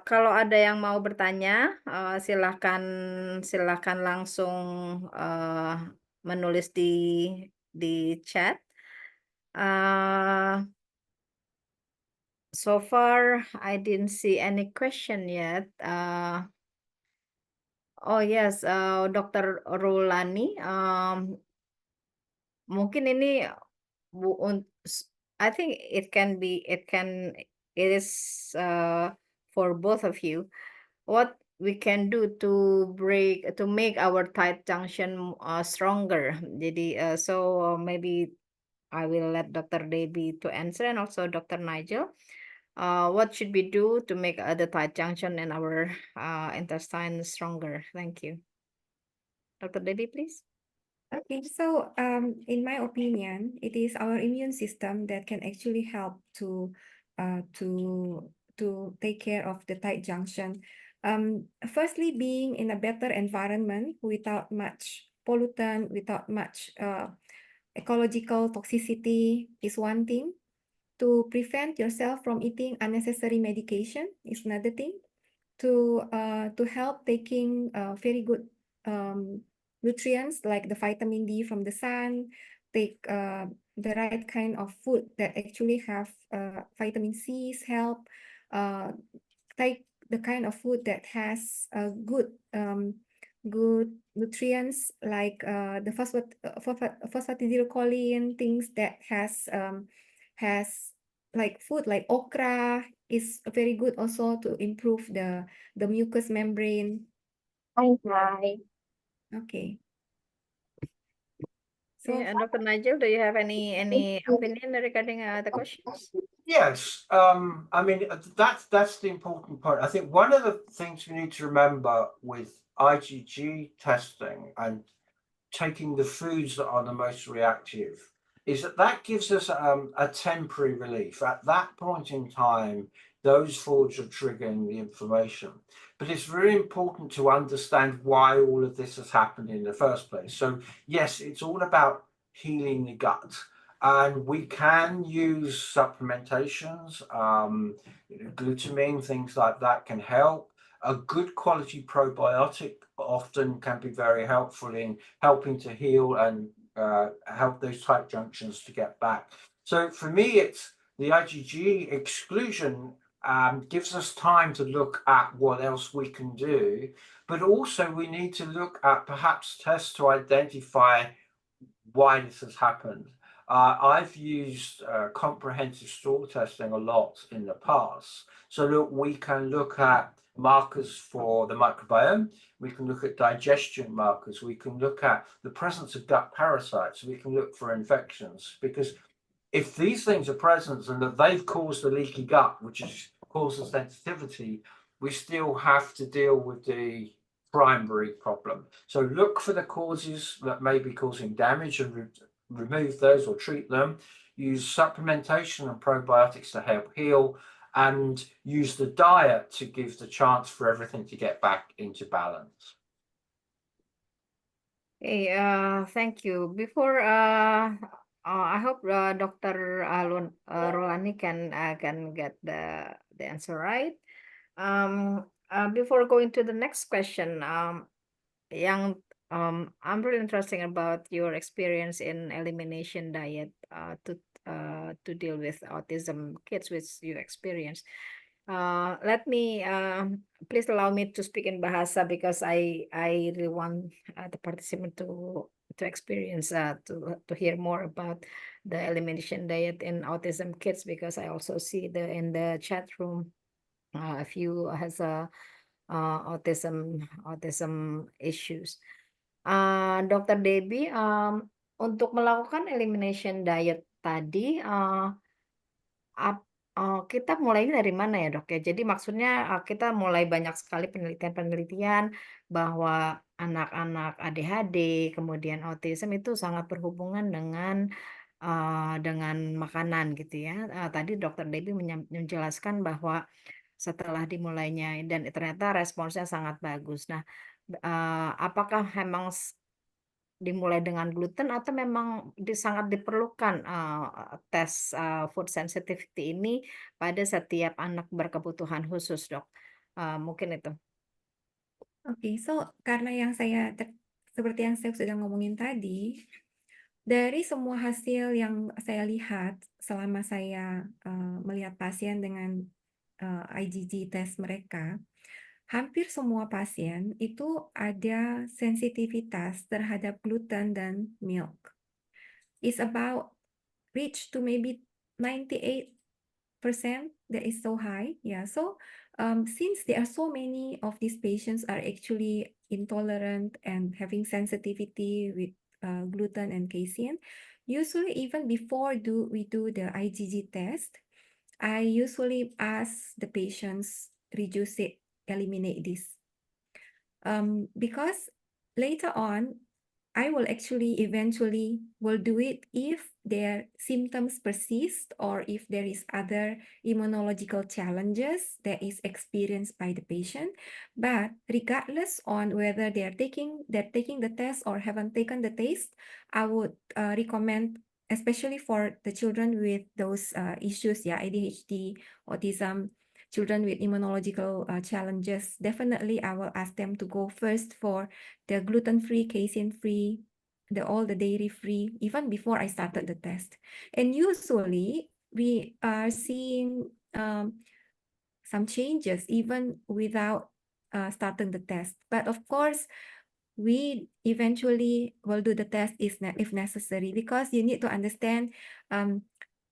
Kalau ada yang mau bertanya, silahkan langsung menulis di chat. So far, I didn't see any question yet. Oh yes, Dr. Rulani, mungkin ini I think it is for both of you. What we can do to make our tight junction stronger. Jadi maybe I will let Dr. Debbie to answer and also Dr. Nigel. What should we do to make the tight junction in our intestine stronger? Thank you. Dr. Debbie, please. Okay, so in my opinion, it is our immune system that can actually help to take care of the tight junction. Firstly, being in a better environment without much pollutant, without much ecological toxicity is one thing. To prevent yourself from eating unnecessary medication is another thing. To help taking very good nutrients like the vitamin D from the sun, take the right kind of food that actually have vitamin C's help, take the kind of food that has good nutrients like the phosphatidylcholine, things that has like food like okra is very good also to improve the mucous membrane. Okay. So And Dr. Nigel, do you have any opinion regarding the questions? Yes, I mean that's the important point. I think one of the things we need to remember with IgG testing and taking the foods that are the most reactive is that gives us a temporary relief. At that point in time, those foods are triggering the inflammation. But it's very important to understand why all of this has happened in the first place. So yes, it's all about healing the gut. And we can use supplementations, glutamine, things like that can help. A good quality probiotic often can be very helpful in helping to heal and help those tight junctions to get back. So for me, it's the IgG exclusion gives us time to look at what else we can do, but also we need to look at perhaps tests to identify why this has happened. I've used comprehensive stool testing a lot in the past. So look, we can look at markers for the microbiome, we can look at digestion markers, we can look at the presence of gut parasites, we can look for infections, because if these things are present and that they've caused the leaky gut, which is causes sensitivity, we still have to deal with the primary problem. So look for the causes that may be causing damage and remove those or treat them. Use supplementation and probiotics to help heal, and use the diet to give the chance for everything to get back into balance. Hey, thank you. Before I hope Dr. Rolani can get the answer right. Before going to the next question, I'm really interested about your experience in elimination diet to deal with autism kids, which you experience. Let me please allow me to speak in Bahasa because I really want the participant to experience to hear more about the elimination diet in autism kids, because I also see in the chat room a few has autism issues. Dr. Debbie, untuk melakukan elimination diet tadi, kita mulainya dari mana ya, Dok, ya? Jadi maksudnya, kita mulai banyak sekali penelitian-penelitian bahwa anak-anak ADHD, kemudian autism itu sangat berhubungan dengan makanan gitu ya. Tadi Dr. Debbie menjelaskan bahwa setelah dimulainya dan ternyata responsnya sangat bagus. Nah, apakah memang dimulai dengan gluten atau memang sangat diperlukan tes food sensitivity ini pada setiap anak berkebutuhan khusus, Dok? Mungkin itu. Oke, so karena seperti yang saya sudah ngomongin tadi, dari semua hasil yang saya lihat selama saya melihat pasien dengan IgG test mereka, hampir semua pasien itu ada sensitivitas terhadap gluten dan milk. It's about reach to maybe 98%. That is so high. Yeah. So since there are so many of these patients are actually intolerant and having sensitivity with gluten and casein, usually even before we do the IgG test, I usually ask the patients reduce it, eliminate this. Because later on, I will actually eventually will do it if their symptoms persist or if there is other immunological challenges that is experienced by the patient. But regardless on whether they're taking the test or haven't taken the test, I would recommend, especially for the children with those issues, yeah, ADHD, autism, children with immunological challenges, definitely I will ask them to go first for the gluten-free, casein-free, all the dairy-free, even before I started the test. And usually we are seeing some changes even without starting the test. But of course, we eventually will do the test if necessary, because you need to understand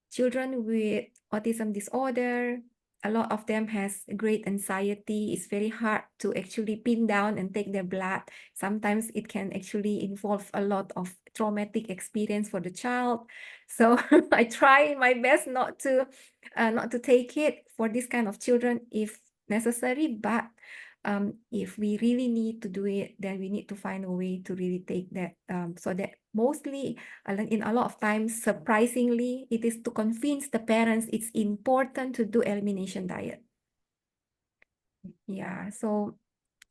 children with autism disorder, a lot of them has great anxiety. It's very hard to actually pin down and take their blood. Sometimes it can actually involve a lot of traumatic experience for the child. So I try my best not to take it for this kind of children if necessary, but if we really need to do it, then we need to find a way to really take that. So that mostly in a lot of times, surprisingly, it is to convince the parents it's important to do elimination diet. Yeah, so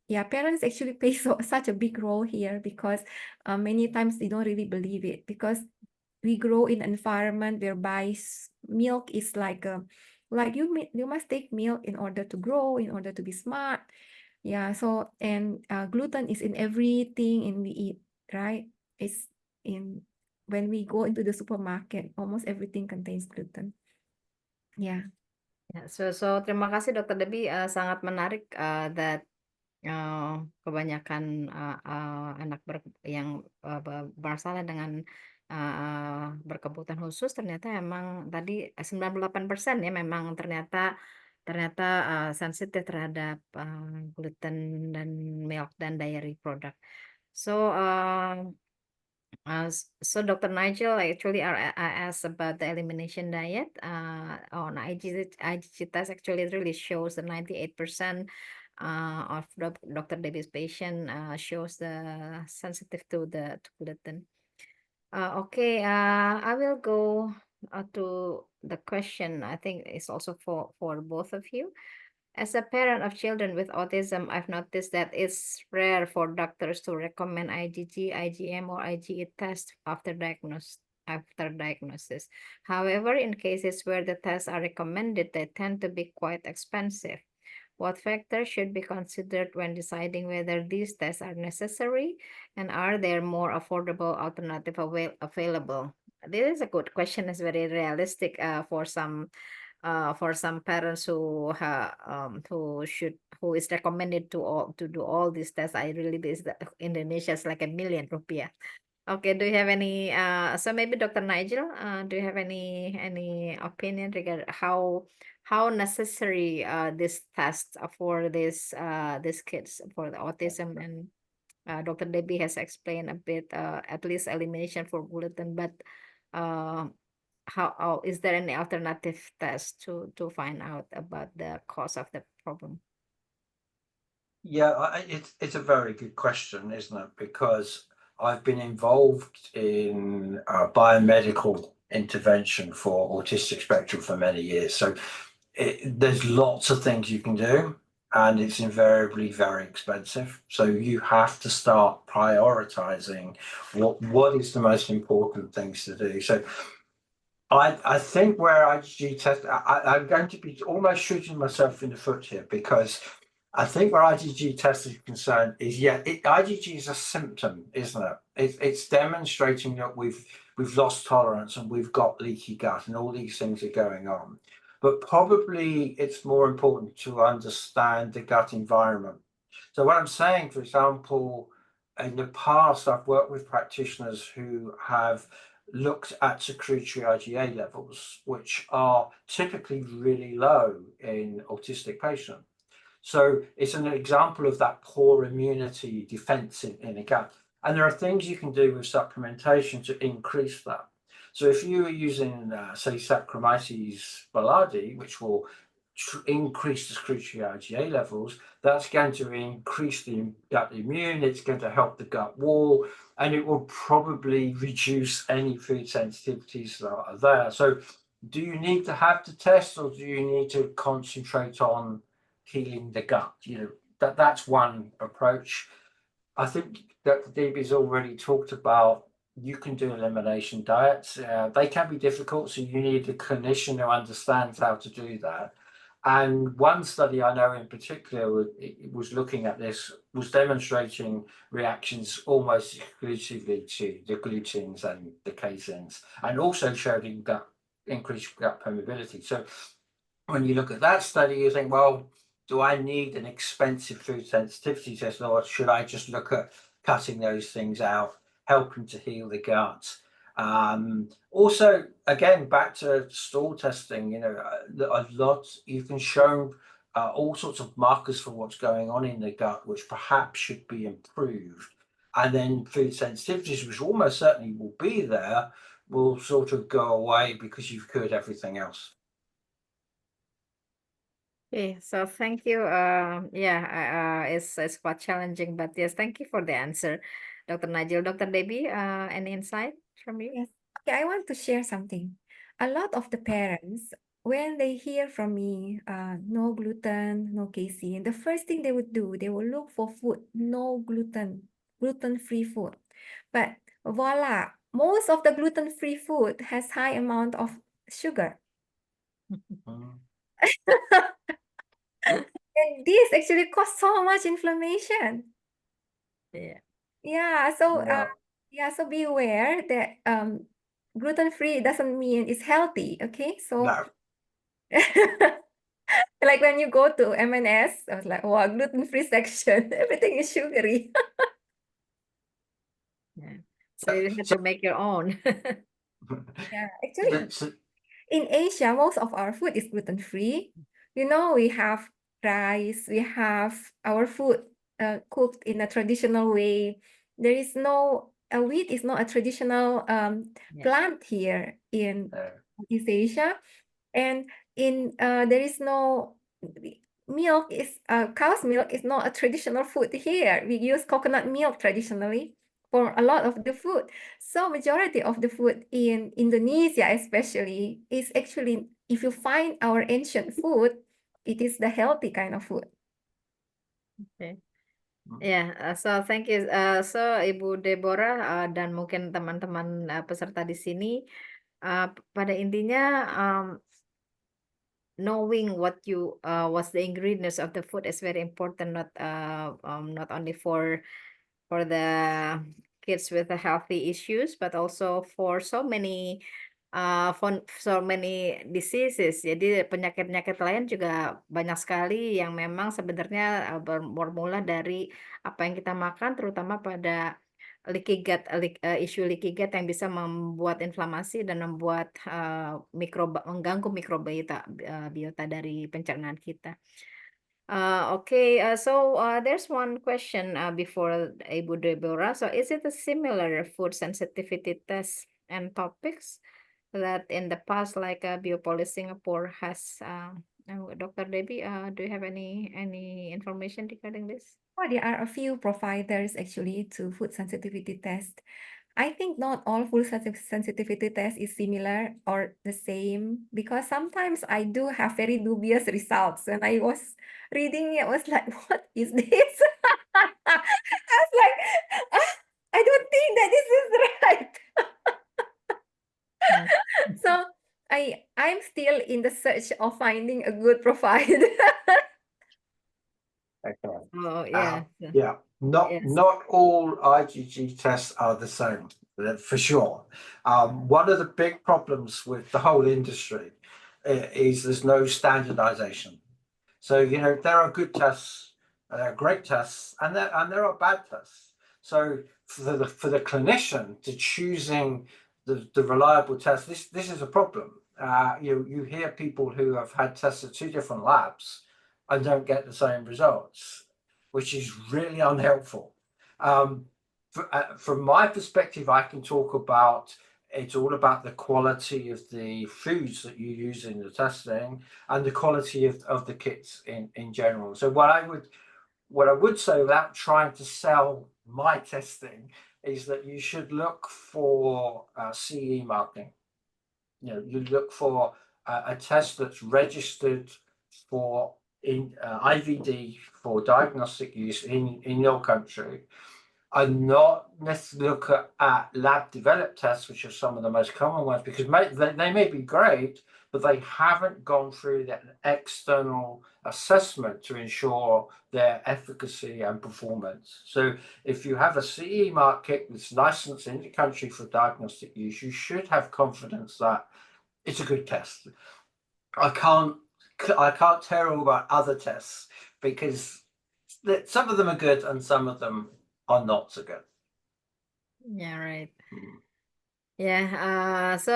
yeah, parents actually play such a big role here, because many times they don't really believe it, because we grow in an environment whereby milk is like you must take milk in order to grow, in order to be smart. Yeah, so and gluten is in everything and we eat, right? It's in when we go into the supermarket, almost everything contains gluten. Yeah. Ya, so terima kasih Dr. Debbie, sangat menarik that kebanyakan anak yang bermasalah dengan berkebutuhan khusus ternyata emang tadi 98% ya memang ternyata sensitif terhadap gluten dan milk dan dairy product. So so Dr. Nigel, actually I asked about the elimination diet on IgG test. Actually it really shows the 98% of Dr. Debbie's patient shows the sensitive to gluten. Okay, I will go to the question. I think it's also for both of you. As a parent of children with autism, I've noticed that it's rare for doctors to recommend IgG, IgM, or IgE test after diagnosis. However, in cases where the tests are recommended, they tend to be quite expensive. What factors should be considered when deciding whether these tests are necessary, and are there more affordable alternatives available? This is a good question. It's very realistic for some parents who is recommended to do all these tests. Indonesia is like ₦1,000,000. Okay, do you have any so maybe Dr. Nigel, do you have any opinion regarding how necessary this test for these kids for the autism? And Dr. Debbie has explained a bit at least elimination for gluten, but how is there any alternative test to find out about the cause of the problem? Yeah, it's a very good question, isn't it? Because I've been involved in biomedical intervention for autistic spectrum for many years. So there's lots of things you can do, and it's invariably very expensive. So you have to start prioritizing what is the most important things to do. So I think where IgG test, I'm going to be almost shooting myself in the foot here, because I think where IgG test is concerned is, IgG is a symptom, isn't it? It's demonstrating that we've lost tolerance and we've got leaky gut and all these things are going on. but probably it's more important to understand the gut environment. So what I'm saying, for example, in the past, I've worked with practitioners who have looked at secretory IgA levels, which are typically really low in autistic patients. So it's an example of that poor immunity defense in the gut. And there are things you can do with supplementation to increase that. So if you are using, say, Saccharomyces boulardii, which will increase the secretory IgA levels, that's going to increase the gut immune, it's going to help the gut wall, and it will probably reduce any food sensitivities that are there. So do you need to have the test, or do you need to concentrate on healing the gut? You know, that's one approach. I think Dr. Deibby's already talked about you can do elimination diets. They can be difficult, so you need a clinician who understands how to do that. And one study I know in particular was looking at this, was demonstrating reactions almost exclusively to the glutens and the caseins, and also showed increased gut permeability. So when you look at that study, you think, well, do I need an expensive food sensitivity test, or should I just look at cutting those things out, helping to heal the gut? Also, again, back to stool testing, you know, a lot, you can show all sorts of markers for what's going on in the gut, which perhaps should be improved. And then food sensitivities, which almost certainly will be there, will sort of go away because you've cured everything else. Okay, so thank you. It's quite challenging, but yes, thank you for the answer, Dr. Nigel. Dr. Deibby, any insight from you? Yes. Okay, I want to share something. A lot of the parents, when they hear from me, no gluten, no casein, the first thing they would do, they will look for food, no gluten, gluten-free food. But voila, most of the gluten-free food has high amount of sugar. And this actually causes so much inflammation. Yeah. Yeah, so Yeah. so be aware that gluten-free doesn't mean it's healthy, okay? So No. like when you go to M&S, I was like, wow, gluten-free section, everything is sugary. Yeah. So you have to make your own. Yeah, actually, So- in Asia, most of our food is gluten-free. You know, we have rice, we have our food cooked in a traditional way. There is no, wheat is not a traditional Yeah. plant here in Yeah. East Asia. And in there is no milk is cow's milk is not a traditional food here. We use coconut milk traditionally for a lot of the food. So majority of the food in Indonesia especially is actually, if you find our ancient food, it is the healthy kind of food. Okay. Ya, so thank you. So Ibu Deborah dan mungkin teman-teman peserta di sini, pada intinya knowing what's the ingredients of the food is very important, not only for the kids with the healthy issues, but also for so many diseases. Jadi penyakit-penyakit lain juga banyak sekali yang memang sebenarnya bermula dari apa yang kita makan, terutama pada isu leaky gut yang bisa membuat inflamasi dan membuat mengganggu mikrobiota biota dari pencernaan kita. So there's one question before Ibu Deborah. So is it a similar food sensitivity test and topics that in the past, like Biopolis Singapore has? Dr. Deibby, do you have any information regarding this? Oh, there are a few providers actually to food sensitivity test. I think not all food sensitivity test is similar or the same, because sometimes I do have very dubious results. When I was reading it, I was like, what is this? I was like, I don't think that this is right. So I'm still in the search of finding a good provider. Okay. Oh, yeah. Yeah. Yes. Not all IgG tests are the same, for sure. One of the big problems with the whole industry is there's no standardization. So, you know, there are good tests, there are great tests, and there are bad tests. So for the clinician to choosing the reliable test, this is a problem. You hear people who have had tests at 2 different labs and don't get the same results, which is really unhelpful. From my perspective, I can talk about it's all about the quality of the foods that you use in the testing and the quality of the kits in general. So what I would say, without trying to sell my testing, is that you should look for CE marking. You know, you look for a test that's registered for IVD for diagnostic use in your country, and not necessarily look at lab developed tests, which are some of the most common ones, because they may be great, but they haven't gone through that external assessment to ensure their efficacy and performance. So if you have a CE mark kit that's licensed in the country for diagnostic use, you should have confidence that it's a good test. I can't tell you about other tests, because some of them are good and some of them are not so good. Yeah, right. Mm. Yeah, so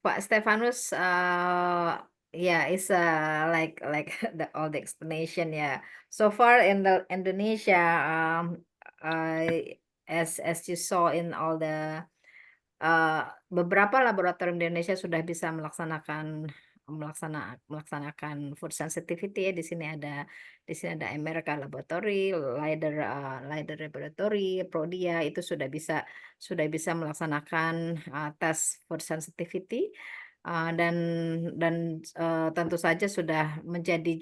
Pak Stefanus, yeah, it's like all the explanation. Yeah, so far in the Indonesia, as you saw in all the beberapa laboratorium di Indonesia sudah bisa melaksanakan food sensitivity ya. Di sini ada America Laboratory, Leiden Laboratory, Prodia, itu sudah bisa melaksanakan tes food sensitivity. Dan tentu saja sudah menjadi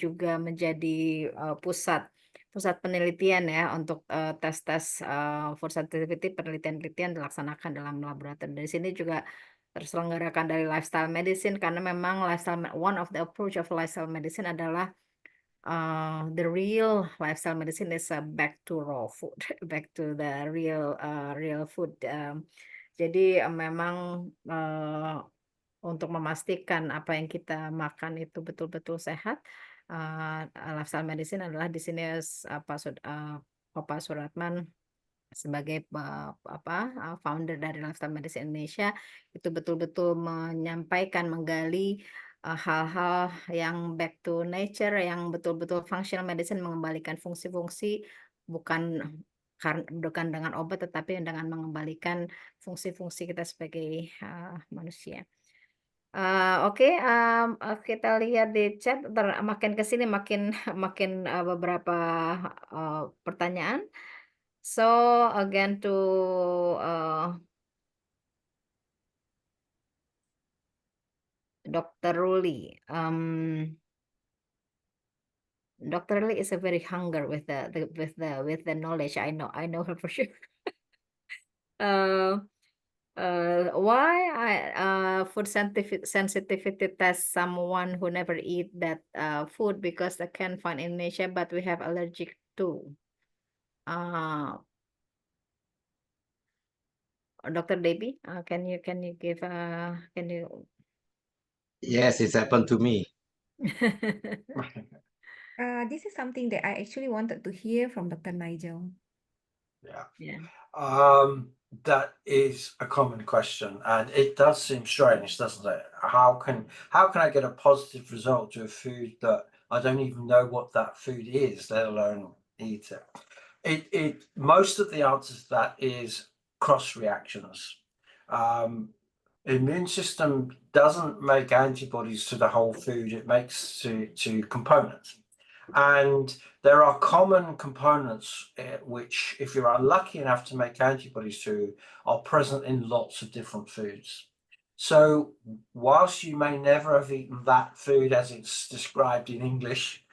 pusat penelitian ya untuk tes-tes food sensitivity, penelitian dilaksanakan dalam laboratorium. Dari sini juga terselenggarakan dari lifestyle medicine, karena memang one of the approach of lifestyle medicine adalah the real lifestyle medicine is back to raw food, back to the real food. Jadi memang untuk memastikan apa yang kita makan itu betul-betul sehat, lifestyle medicine adalah di sini Bapak Suratman sebagai founder dari Lifestyle Medicine Indonesia itu betul-betul menyampaikan, menggali hal-hal yang back to nature, yang betul-betul functional medicine, mengembalikan fungsi-fungsi, bukan dengan obat, tetapi dengan mengembalikan fungsi-fungsi kita sebagai manusia. Oke, kita lihat di chat, makin ke sini makin beberapa pertanyaan. So again to Dr. Ruli. Dr. Ruli is a very hunger with the knowledge. I know her for sure. Why food sensitivity test someone who never eat that food, because they can find in Indonesia, but we have allergic to. Dr. Deibby, can you give can you? Yes, it's happened to me. This is something that I actually wanted to hear from Dr. Nigel. Yeah. Yeah. That is a common question, and it does seem strange, doesn't it? How can I get a positive result to a food that I don't even know what that food is, let alone eat it? Most of the answer to that is cross reactions. Immune system doesn't make antibodies to the whole food, it makes to components. And there are common components which, if you're unlucky enough to make antibodies to, are present in lots of different foods. So whilst you may never have eaten that food as it's described in English,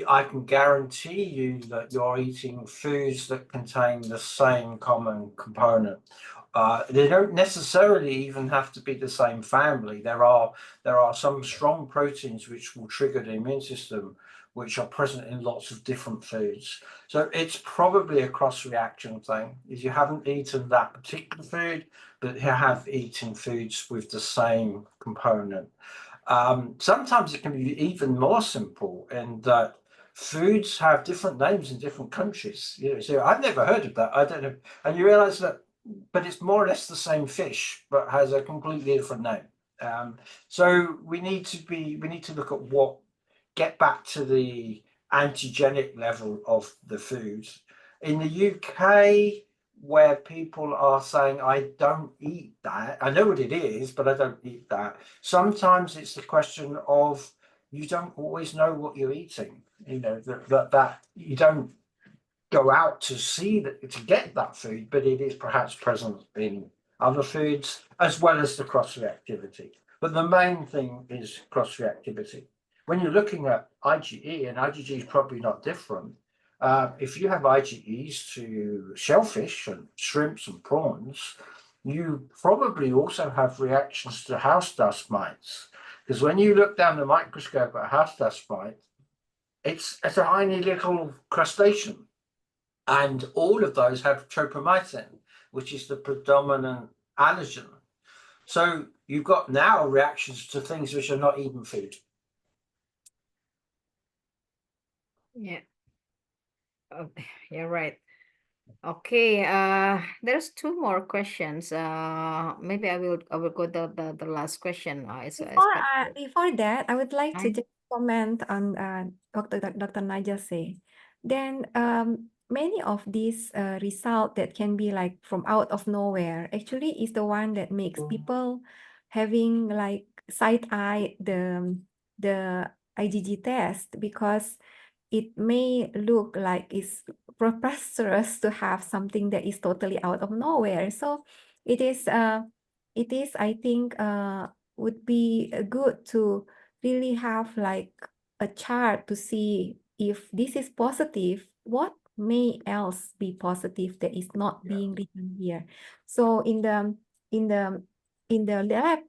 I can guarantee you that you're eating foods that contain the same common component. They don't necessarily even have to be the same family. There are some strong proteins which will trigger the immune system, which are present in lots of different foods. So it's probably a cross-reaction thing. If you haven't eaten that particular food, but you have eaten foods with the same component. Sometimes it can be even more simple in that foods have different names in different countries. You know, so I've never heard of that. I don't know. And you realize that, but it's more or less the same fish, but has a completely different name. So we need to look at get back to the antigenic level of the food. In the UK, where people are saying, I don't eat that, I know what it is, but I don't eat that. Sometimes it's the question of you don't always know what you're eating. You know, that you don't go out to to get that food, but it is perhaps present in other foods as well as the cross-reactivity. But the main thing is cross-reactivity. When you're looking at IgE, and IgG is probably not different, if you have IgEs to shellfish and shrimps and prawns, you probably also have reactions to house dust mites. Because when you look down the microscope at a house dust mite, it's a tiny little crustacean. And all of those have tropomyosin, which is the predominant allergen. So you've got now reactions to things which are not even food. Yeah. Oh, you're right. Okay, there's two more questions. Maybe I will go the last question. Before that, I would like to Hmm? just comment on Dr. Nigel say. Then many of these results that can be like from out of nowhere actually is the one that makes people having like side eye the IgG test, because it may look like it's preposterous to have something that is totally out of nowhere. So it is I think would be good to really have like a chart to see if this is positive, what may else be positive that is not being written here. So in the lab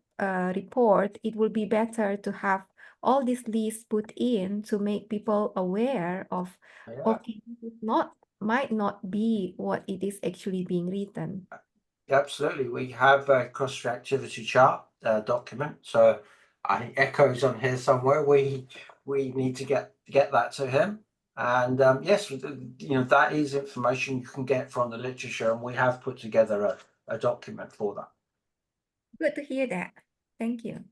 report, it will be better to have all these lists put in to make people aware of, okay, might not be what it is actually being written. Absolutely. We have a cross-reactivity chart document. So I think Echo's on here somewhere. We need to get that to him. And yes, you know, that is information you can get from the literature, and we have put together a document for that. Good to hear that. Thank you.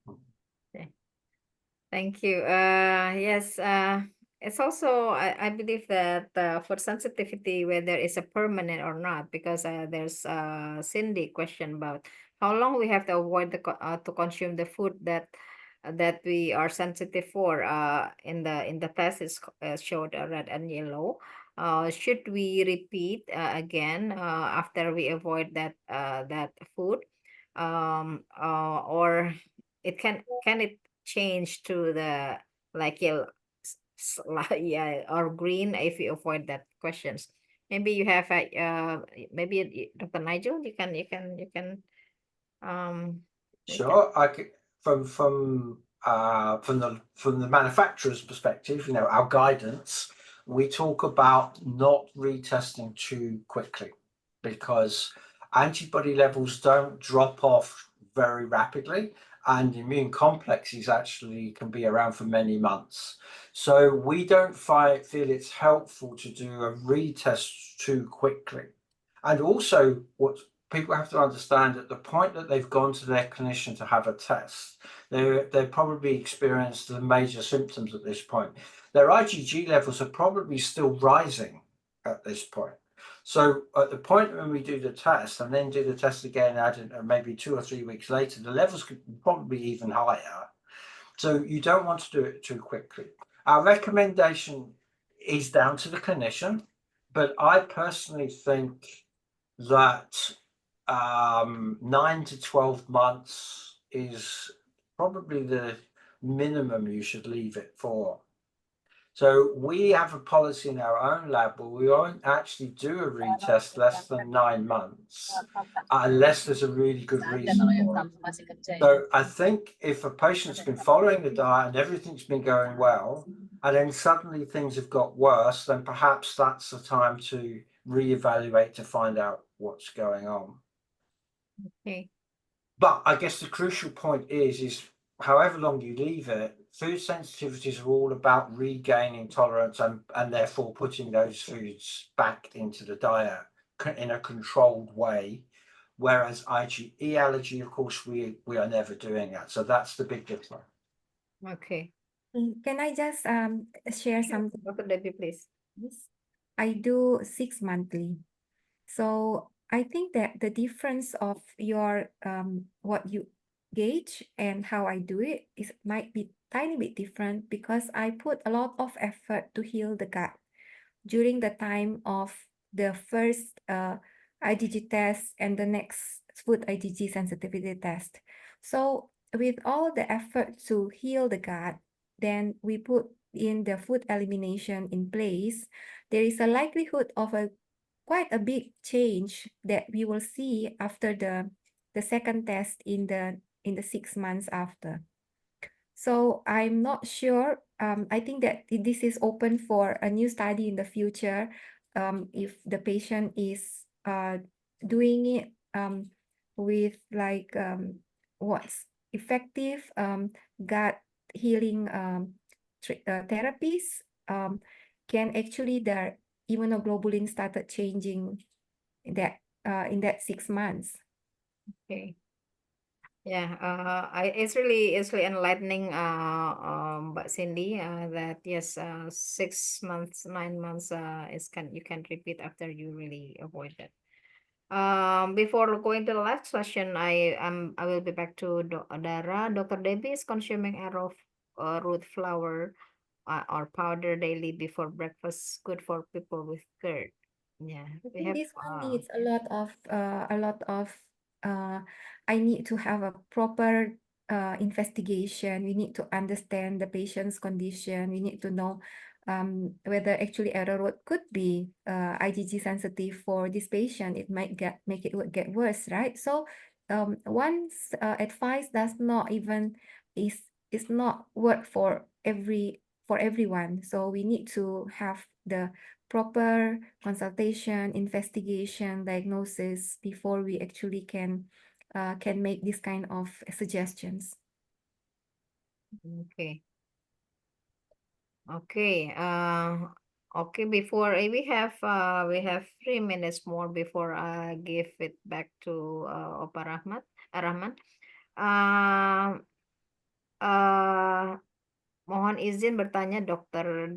Thank you. Yes, it's also, I believe that for sensitivity, whether it's a permanent or not, because there's Cindy question about how long we have to avoid to consume the food that we are sensitive for. In the test is showed red and yellow. Should we repeat again after we avoid that food, or can it change to the like yellow, yeah, or green if you avoid that questions? Maybe you have maybe Dr. Nigel, you can Sure. I could, from the manufacturer's perspective, you know, our guidance, we talk about not retesting too quickly, because antibody levels don't drop off very rapidly, and immune complexes actually can be around for many months. So we don't feel it's helpful to do a retest too quickly. And also, what people have to understand, at the point that they've gone to their clinician to have a test, they've probably experienced the major symptoms at this point. Their IgG levels are probably still rising at this point. So at the point when we do the test and then do the test again, I don't know, maybe 2 or 3 weeks later, the levels could probably be even higher. So you don't want to do it too quickly. Our recommendation is down to the clinician, but I personally think that 9 to 12 months is probably the minimum you should leave it for. So we have a policy in our own lab where we won't actually do a retest less than 9 months, unless there's a really good reason for it. So I think if a patient's been following the diet and everything's been going well, and then suddenly things have got worse, then perhaps that's the time to reevaluate to find out what's going on. Okay. But I guess the crucial point is however long you leave it, food sensitivities are all about regaining tolerance and therefore putting those foods back into the diet in a controlled way. Whereas IgE allergy, of course, we are never doing that. So that's the big difference. Okay. Can I just share something? Dr. Debbie, please. Yes. I do 6 monthly. So I think that the difference of your what you gauge and how I do it is might be tiny bit different because I put a lot of effort to heal the gut during the time of the first IgG test and the next food IgG sensitivity test. So with all the effort to heal the gut, then we put in the food elimination in place, there is a likelihood of quite a big change that we will see after the second test in the 6 months after. So I'm not sure. I think that this is open for a new study in the future. If the patient is doing it with like what's effective gut healing therapies, can actually their immunoglobulin started changing that in that 6 months. Okay. Yeah, it's really enlightening, but Cindy, that yes, 6 months, 9 months, you can repeat after you really avoid it. Before going to the last question, I will be back to Dara. Dr. Debbie is consuming arrowroot flour or powder daily before breakfast, good for people with GERD. Yeah, I we think have this one needs a lot of I need to have a proper investigation. We need to understand the patient's condition. We need to know whether actually arrowroot could be IgG sensitive for this patient. It might make it get worse, right? So one's advice does not even is not work for everyone. So we need to have the proper consultation, investigation, diagnosis before we actually can make this kind of suggestions. Okay. Okay. Okay. Before we have 3 minutes more before I give it back to Opa Rahman. Mohon izin bertanya Dokter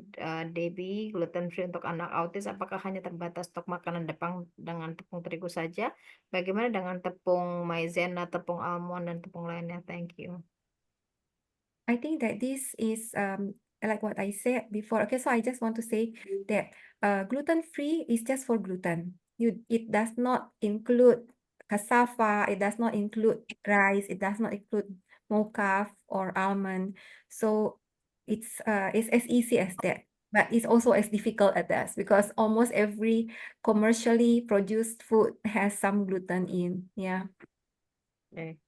Debbie, gluten free untuk anak autis apakah hanya terbatas stok makanan dengan tepung terigu saja? Bagaimana dengan tepung maizena, tepung almond dan tepung lainnya? Thank you. I think that this is like what I said before. Okay, so I just want to say that gluten free is just for gluten. It does not include cassava, it does not include rice, it does not include mocha or almond. So it's as easy as that, but it's also as difficult as that because almost every commercially produced food has some gluten in. Yeah. Okay.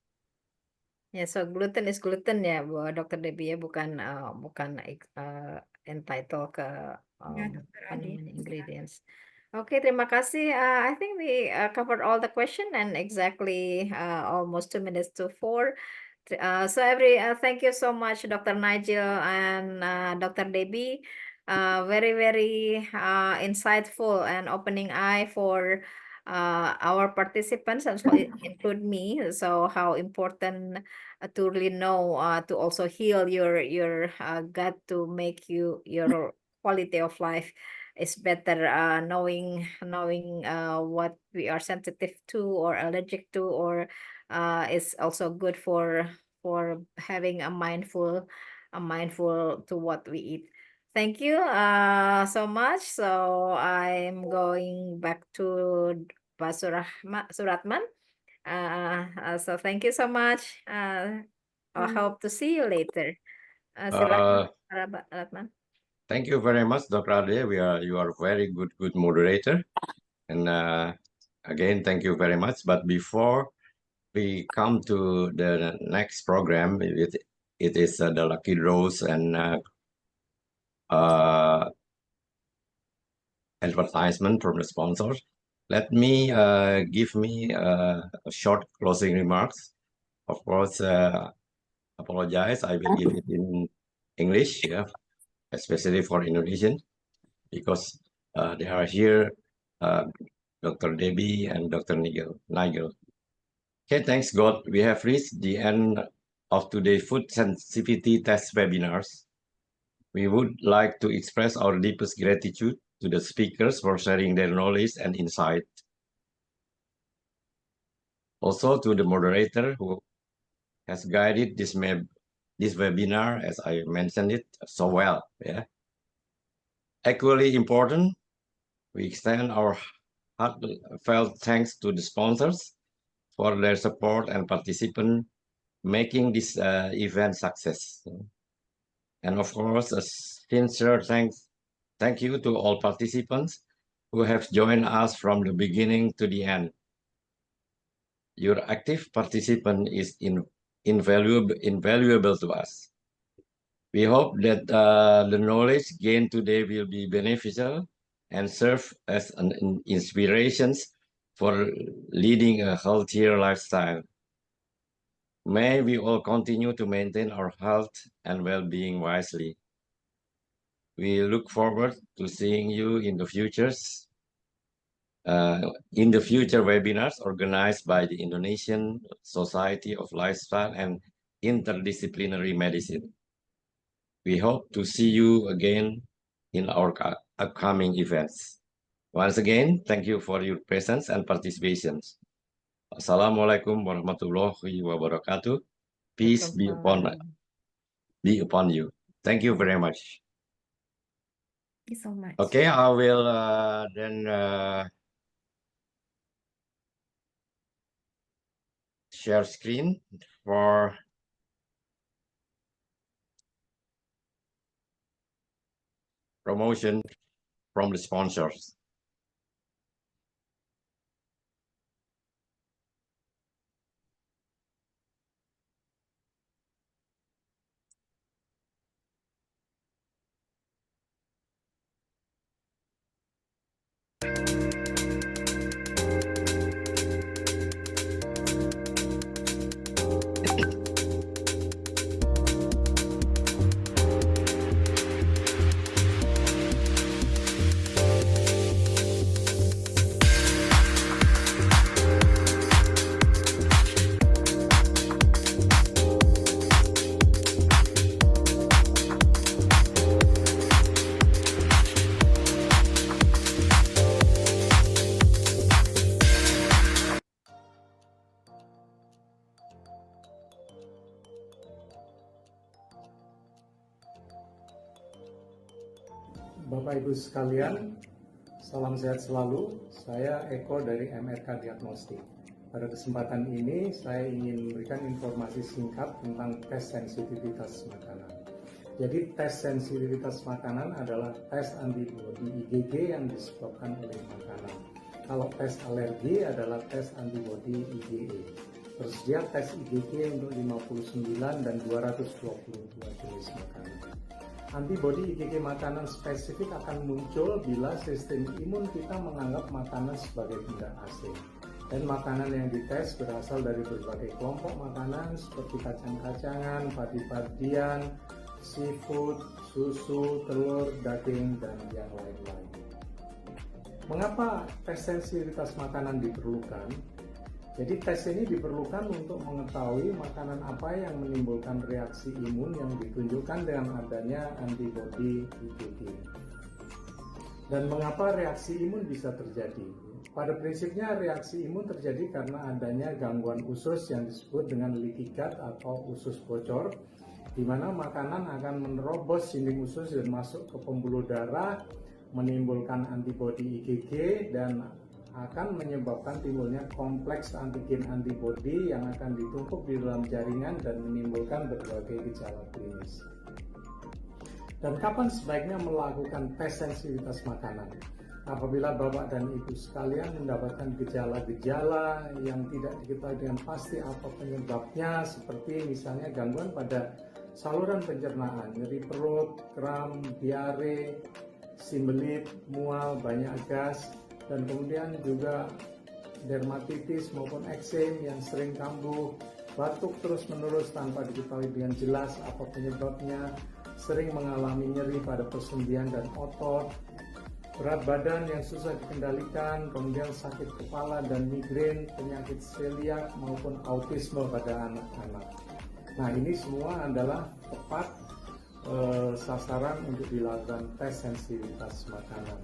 Ya, so gluten is gluten ya, Bu Dr. Debbie ya, bukan entitled ke apa namanya ingredients. Okay, terima kasih. I think we covered all the question and exactly almost 2 minutes to 4. So thank you so much, Dr. Nigel and Dr. Debbie. Very insightful and opening eye for our participants, and include me. So how important to really know to also heal your gut to make your quality of life is better, knowing what we are sensitive to or allergic to, or is also good for having a mindful to what we eat. Thank you so much. So I'm going back to Pak Suratman. So thank you so much. I hope to see you later. Silakan, Pak Suratman. Thank you very much, Dr. Ade. You are very good moderator. And again, thank you very much. But before we come to the next program, it is the lucky draws and advertisement from the sponsors. Let me give me a short closing remarks. Of course, apologize. I will give it in English, yeah, especially for Indonesian, because they are here, Dr. Debbie and Dr. Nigel. Okay, thanks God, we have reached the end of today's food sensitivity test webinars. We would like to express our deepest gratitude to the speakers for sharing their knowledge and insight. Also to the moderator who has guided this webinar, as I mentioned it, so well. Yeah. Equally important, we extend our heartfelt thanks to the sponsors for their support and participation making this event success. And of course, a sincere thank you to all participants who have joined us from the beginning to the end. Your active participation is invaluable to us. We hope that the knowledge gained today will be beneficial and serve as an inspiration for leading a healthier lifestyle. May we all continue to maintain our health and well-being wisely. We look forward to seeing you in the future webinars organized by the Indonesian Society of Lifestyle and Interdisciplinary Medicine. We hope to see you again in our upcoming events. Once again, thank you for your presence and participation. Assalamualaikum warahmatullahi wabarakatuh. Peace be upon you. Thank you very much. Thank you so much. Okay, I will then share screen for promotion from the sponsors. Bapak Ibu sekalian, salam sehat selalu. Saya Eko dari MRK Diagnostik. Pada kesempatan ini saya ingin memberikan informasi singkat tentang tes sensitivitas makanan. Jadi tes sensitivitas makanan adalah tes antibodi IgG yang disebabkan oleh makanan. Kalau tes alergi adalah tes antibodi IgE. Tersedia tes IgG untuk 59 dan 222 jenis makanan. Antibodi IgG makanan spesifik akan muncul bila sistem imun kita menganggap makanan sebagai benda asing. Dan makanan yang dites berasal dari berbagai kelompok makanan seperti kacang-kacangan, padi-padian, seafood, susu, telur, daging, dan yang lain-lain. Mengapa tes sensitivitas makanan diperlukan? Jadi tes ini diperlukan untuk mengetahui makanan apa yang menimbulkan reaksi imun yang ditunjukkan dengan adanya antibodi IgG. Dan mengapa reaksi imun bisa terjadi? Pada prinsipnya reaksi imun terjadi karena adanya gangguan usus yang disebut dengan leaky gut atau usus bocor, di mana makanan akan menerobos dinding usus dan masuk ke pembuluh darah, menimbulkan antibodi IgG dan akan menyebabkan timbulnya kompleks antigen antibodi yang akan ditumpuk di dalam jaringan dan menimbulkan berbagai gejala klinis. Dan kapan sebaiknya melakukan tes sensitivitas makanan? Apabila Bapak dan Ibu sekalian mendapatkan gejala-gejala yang tidak diketahui dengan pasti apa penyebabnya, seperti misalnya gangguan pada saluran pencernaan, nyeri perut, kram, diare, simbelit, mual, banyak gas, dan kemudian juga dermatitis maupun eksem yang sering kambuh, batuk terus-menerus tanpa diketahui dengan jelas apa penyebabnya, sering mengalami nyeri pada persendian dan otot, berat badan yang susah dikendalikan, kemudian sakit kepala dan migrain, penyakit celiak maupun autisme pada anak-anak. Nah, ini semua adalah tepat sasaran untuk dilakukan tes sensitivitas makanan.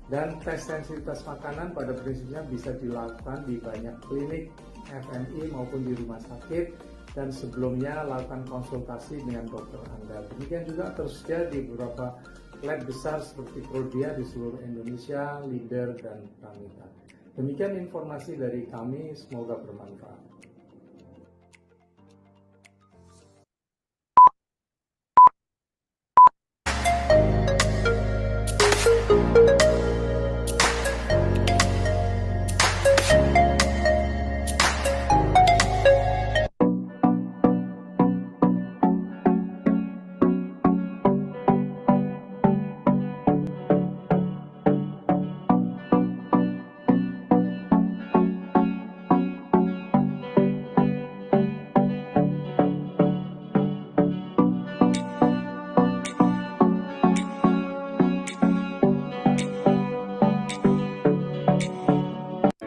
Dan tes sensitivitas makanan pada prinsipnya bisa dilakukan di banyak klinik, FMI maupun di rumah sakit, dan sebelumnya lakukan konsultasi dengan dokter Anda. Demikian juga tersedia di beberapa lab besar seperti Prodia di seluruh Indonesia, Leader, dan Pramita. Demikian informasi dari kami, semoga bermanfaat.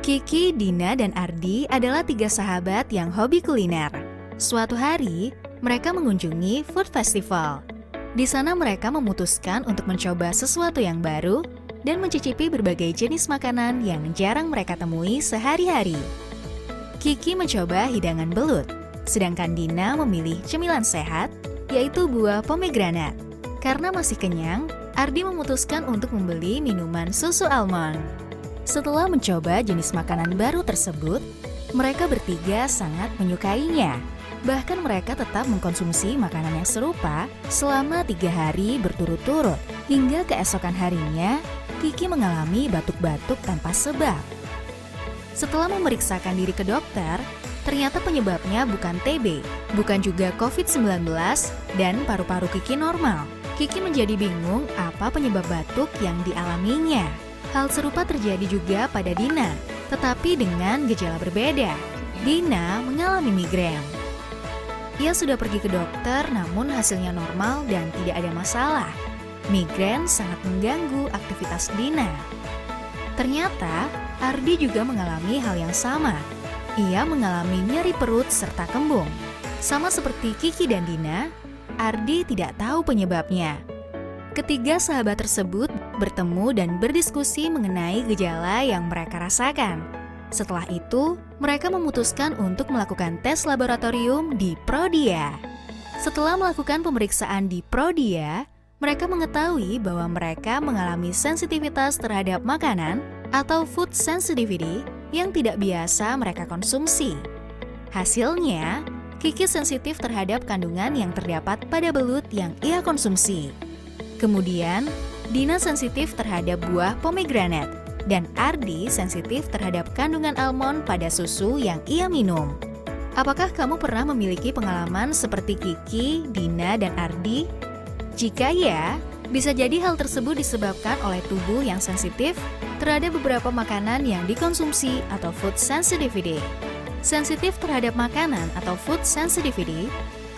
Kiki, Dina, dan Ardi adalah 3 sahabat yang hobi kuliner. Suatu hari, mereka mengunjungi food festival. Di sana mereka memutuskan untuk mencoba sesuatu yang baru dan mencicipi berbagai jenis makanan yang jarang mereka temui sehari-hari. Kiki mencoba hidangan belut, sedangkan Dina memilih cemilan sehat, yaitu buah pomegranat. Karena masih kenyang, Ardi memutuskan untuk membeli minuman susu almond. Setelah mencoba jenis makanan baru tersebut, mereka bertiga sangat menyukainya. Bahkan mereka tetap mengkonsumsi makanan yang serupa selama 3 hari berturut-turut. Hingga keesokan harinya, Kiki mengalami batuk-batuk tanpa sebab. Setelah memeriksakan diri ke dokter, ternyata penyebabnya bukan TB, bukan juga COVID-19, dan paru-paru Kiki normal. Kiki menjadi bingung apa penyebab batuk yang dialaminya. Hal serupa terjadi juga pada Dina, tetapi dengan gejala berbeda. Dina mengalami migrain. Ia sudah pergi ke dokter, namun hasilnya normal dan tidak ada masalah. Migrain sangat mengganggu aktivitas Dina. Ternyata, Ardi juga mengalami hal yang sama. Ia mengalami nyeri perut serta kembung. Sama seperti Kiki dan Dina, Ardi tidak tahu penyebabnya. Ketiga sahabat tersebut bertemu dan berdiskusi mengenai gejala yang mereka rasakan. Setelah itu, mereka memutuskan untuk melakukan tes laboratorium di Prodia. Setelah melakukan pemeriksaan di Prodia, mereka mengetahui bahwa mereka mengalami sensitivitas terhadap makanan atau food sensitivity yang tidak biasa mereka konsumsi. Hasilnya, Kiki sensitif terhadap kandungan yang terdapat pada belut yang ia konsumsi. Kemudian, Dina sensitif terhadap buah pomegranat, dan Ardi sensitif terhadap kandungan almond pada susu yang ia minum. Apakah kamu pernah memiliki pengalaman seperti Kiki, Dina, dan Ardi? Jika ya, bisa jadi hal tersebut disebabkan oleh tubuh yang sensitif terhadap beberapa makanan yang dikonsumsi atau food sensitivity. Sensitif terhadap makanan atau food sensitivity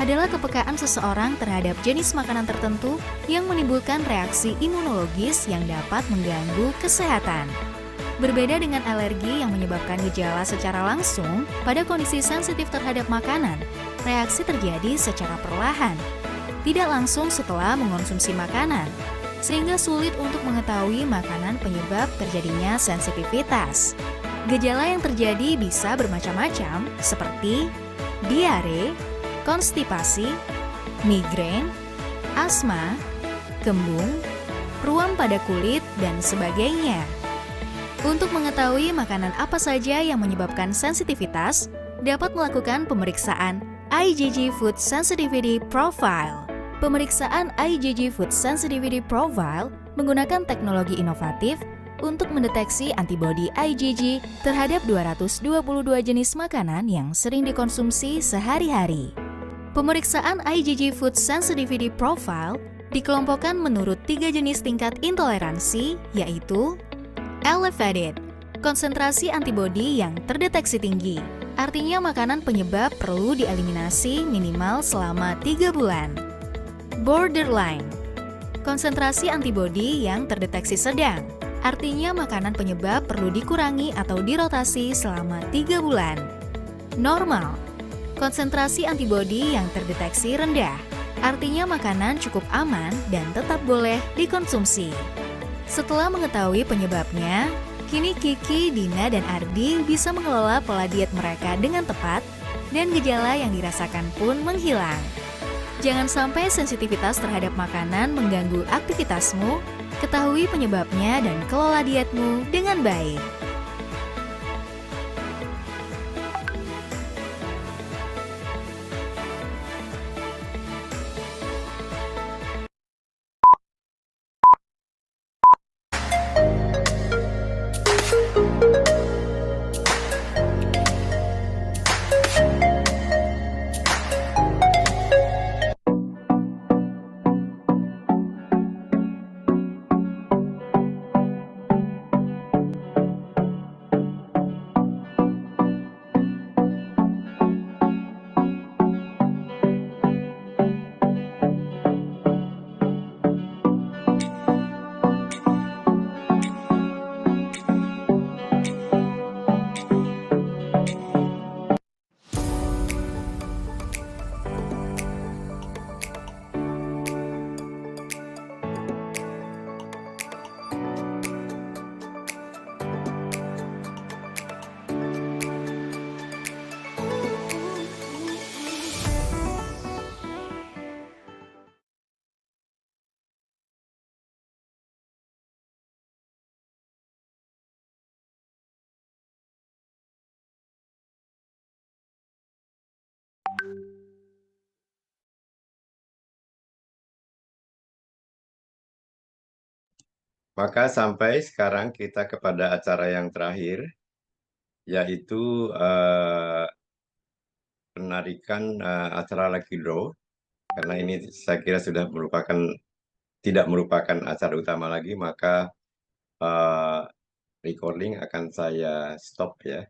adalah kepekaan seseorang terhadap jenis makanan tertentu yang menimbulkan reaksi imunologis yang dapat mengganggu kesehatan. Berbeda dengan alergi yang menyebabkan gejala secara langsung, pada kondisi sensitif terhadap makanan, reaksi terjadi secara perlahan, tidak langsung setelah mengonsumsi makanan, sehingga sulit untuk mengetahui makanan penyebab terjadinya sensitivitas. Gejala yang terjadi bisa bermacam-macam seperti diare, konstipasi, migrain, asma, kembung, ruam pada kulit, dan sebagainya. Untuk mengetahui makanan apa saja yang menyebabkan sensitivitas, dapat melakukan pemeriksaan IgG Food Sensitivity Profile. Pemeriksaan IgG Food Sensitivity Profile menggunakan teknologi inovatif untuk mendeteksi antibodi IgG terhadap 222 jenis makanan yang sering dikonsumsi sehari-hari. Pemeriksaan IgG Food Sensitivity Profile dikelompokkan menurut 3 jenis tingkat intoleransi, yaitu elevated, konsentrasi antibodi yang terdeteksi tinggi, Artinya makanan penyebab perlu dieliminasi minimal selama 3 bulan. Borderline. Konsentrasi antibodi yang terdeteksi sedang. Artinya makanan penyebab perlu dikurangi atau dirotasi selama 3 bulan. Normal. Konsentrasi antibodi yang terdeteksi rendah. Artinya makanan cukup aman dan tetap boleh dikonsumsi. Setelah mengetahui penyebabnya, kini Kiki, Dina, dan Ardi bisa mengelola pola diet mereka dengan tepat dan gejala yang dirasakan pun menghilang. Jangan sampai sensitivitas terhadap makanan mengganggu aktivitasmu, ketahui penyebabnya dan kelola dietmu dengan baik. Maka sampai sekarang kita kepada acara yang terakhir, yaitu penarikan acara Lucky Draw. Karena ini saya kira sudah tidak merupakan acara utama lagi, maka recording akan saya stop ya.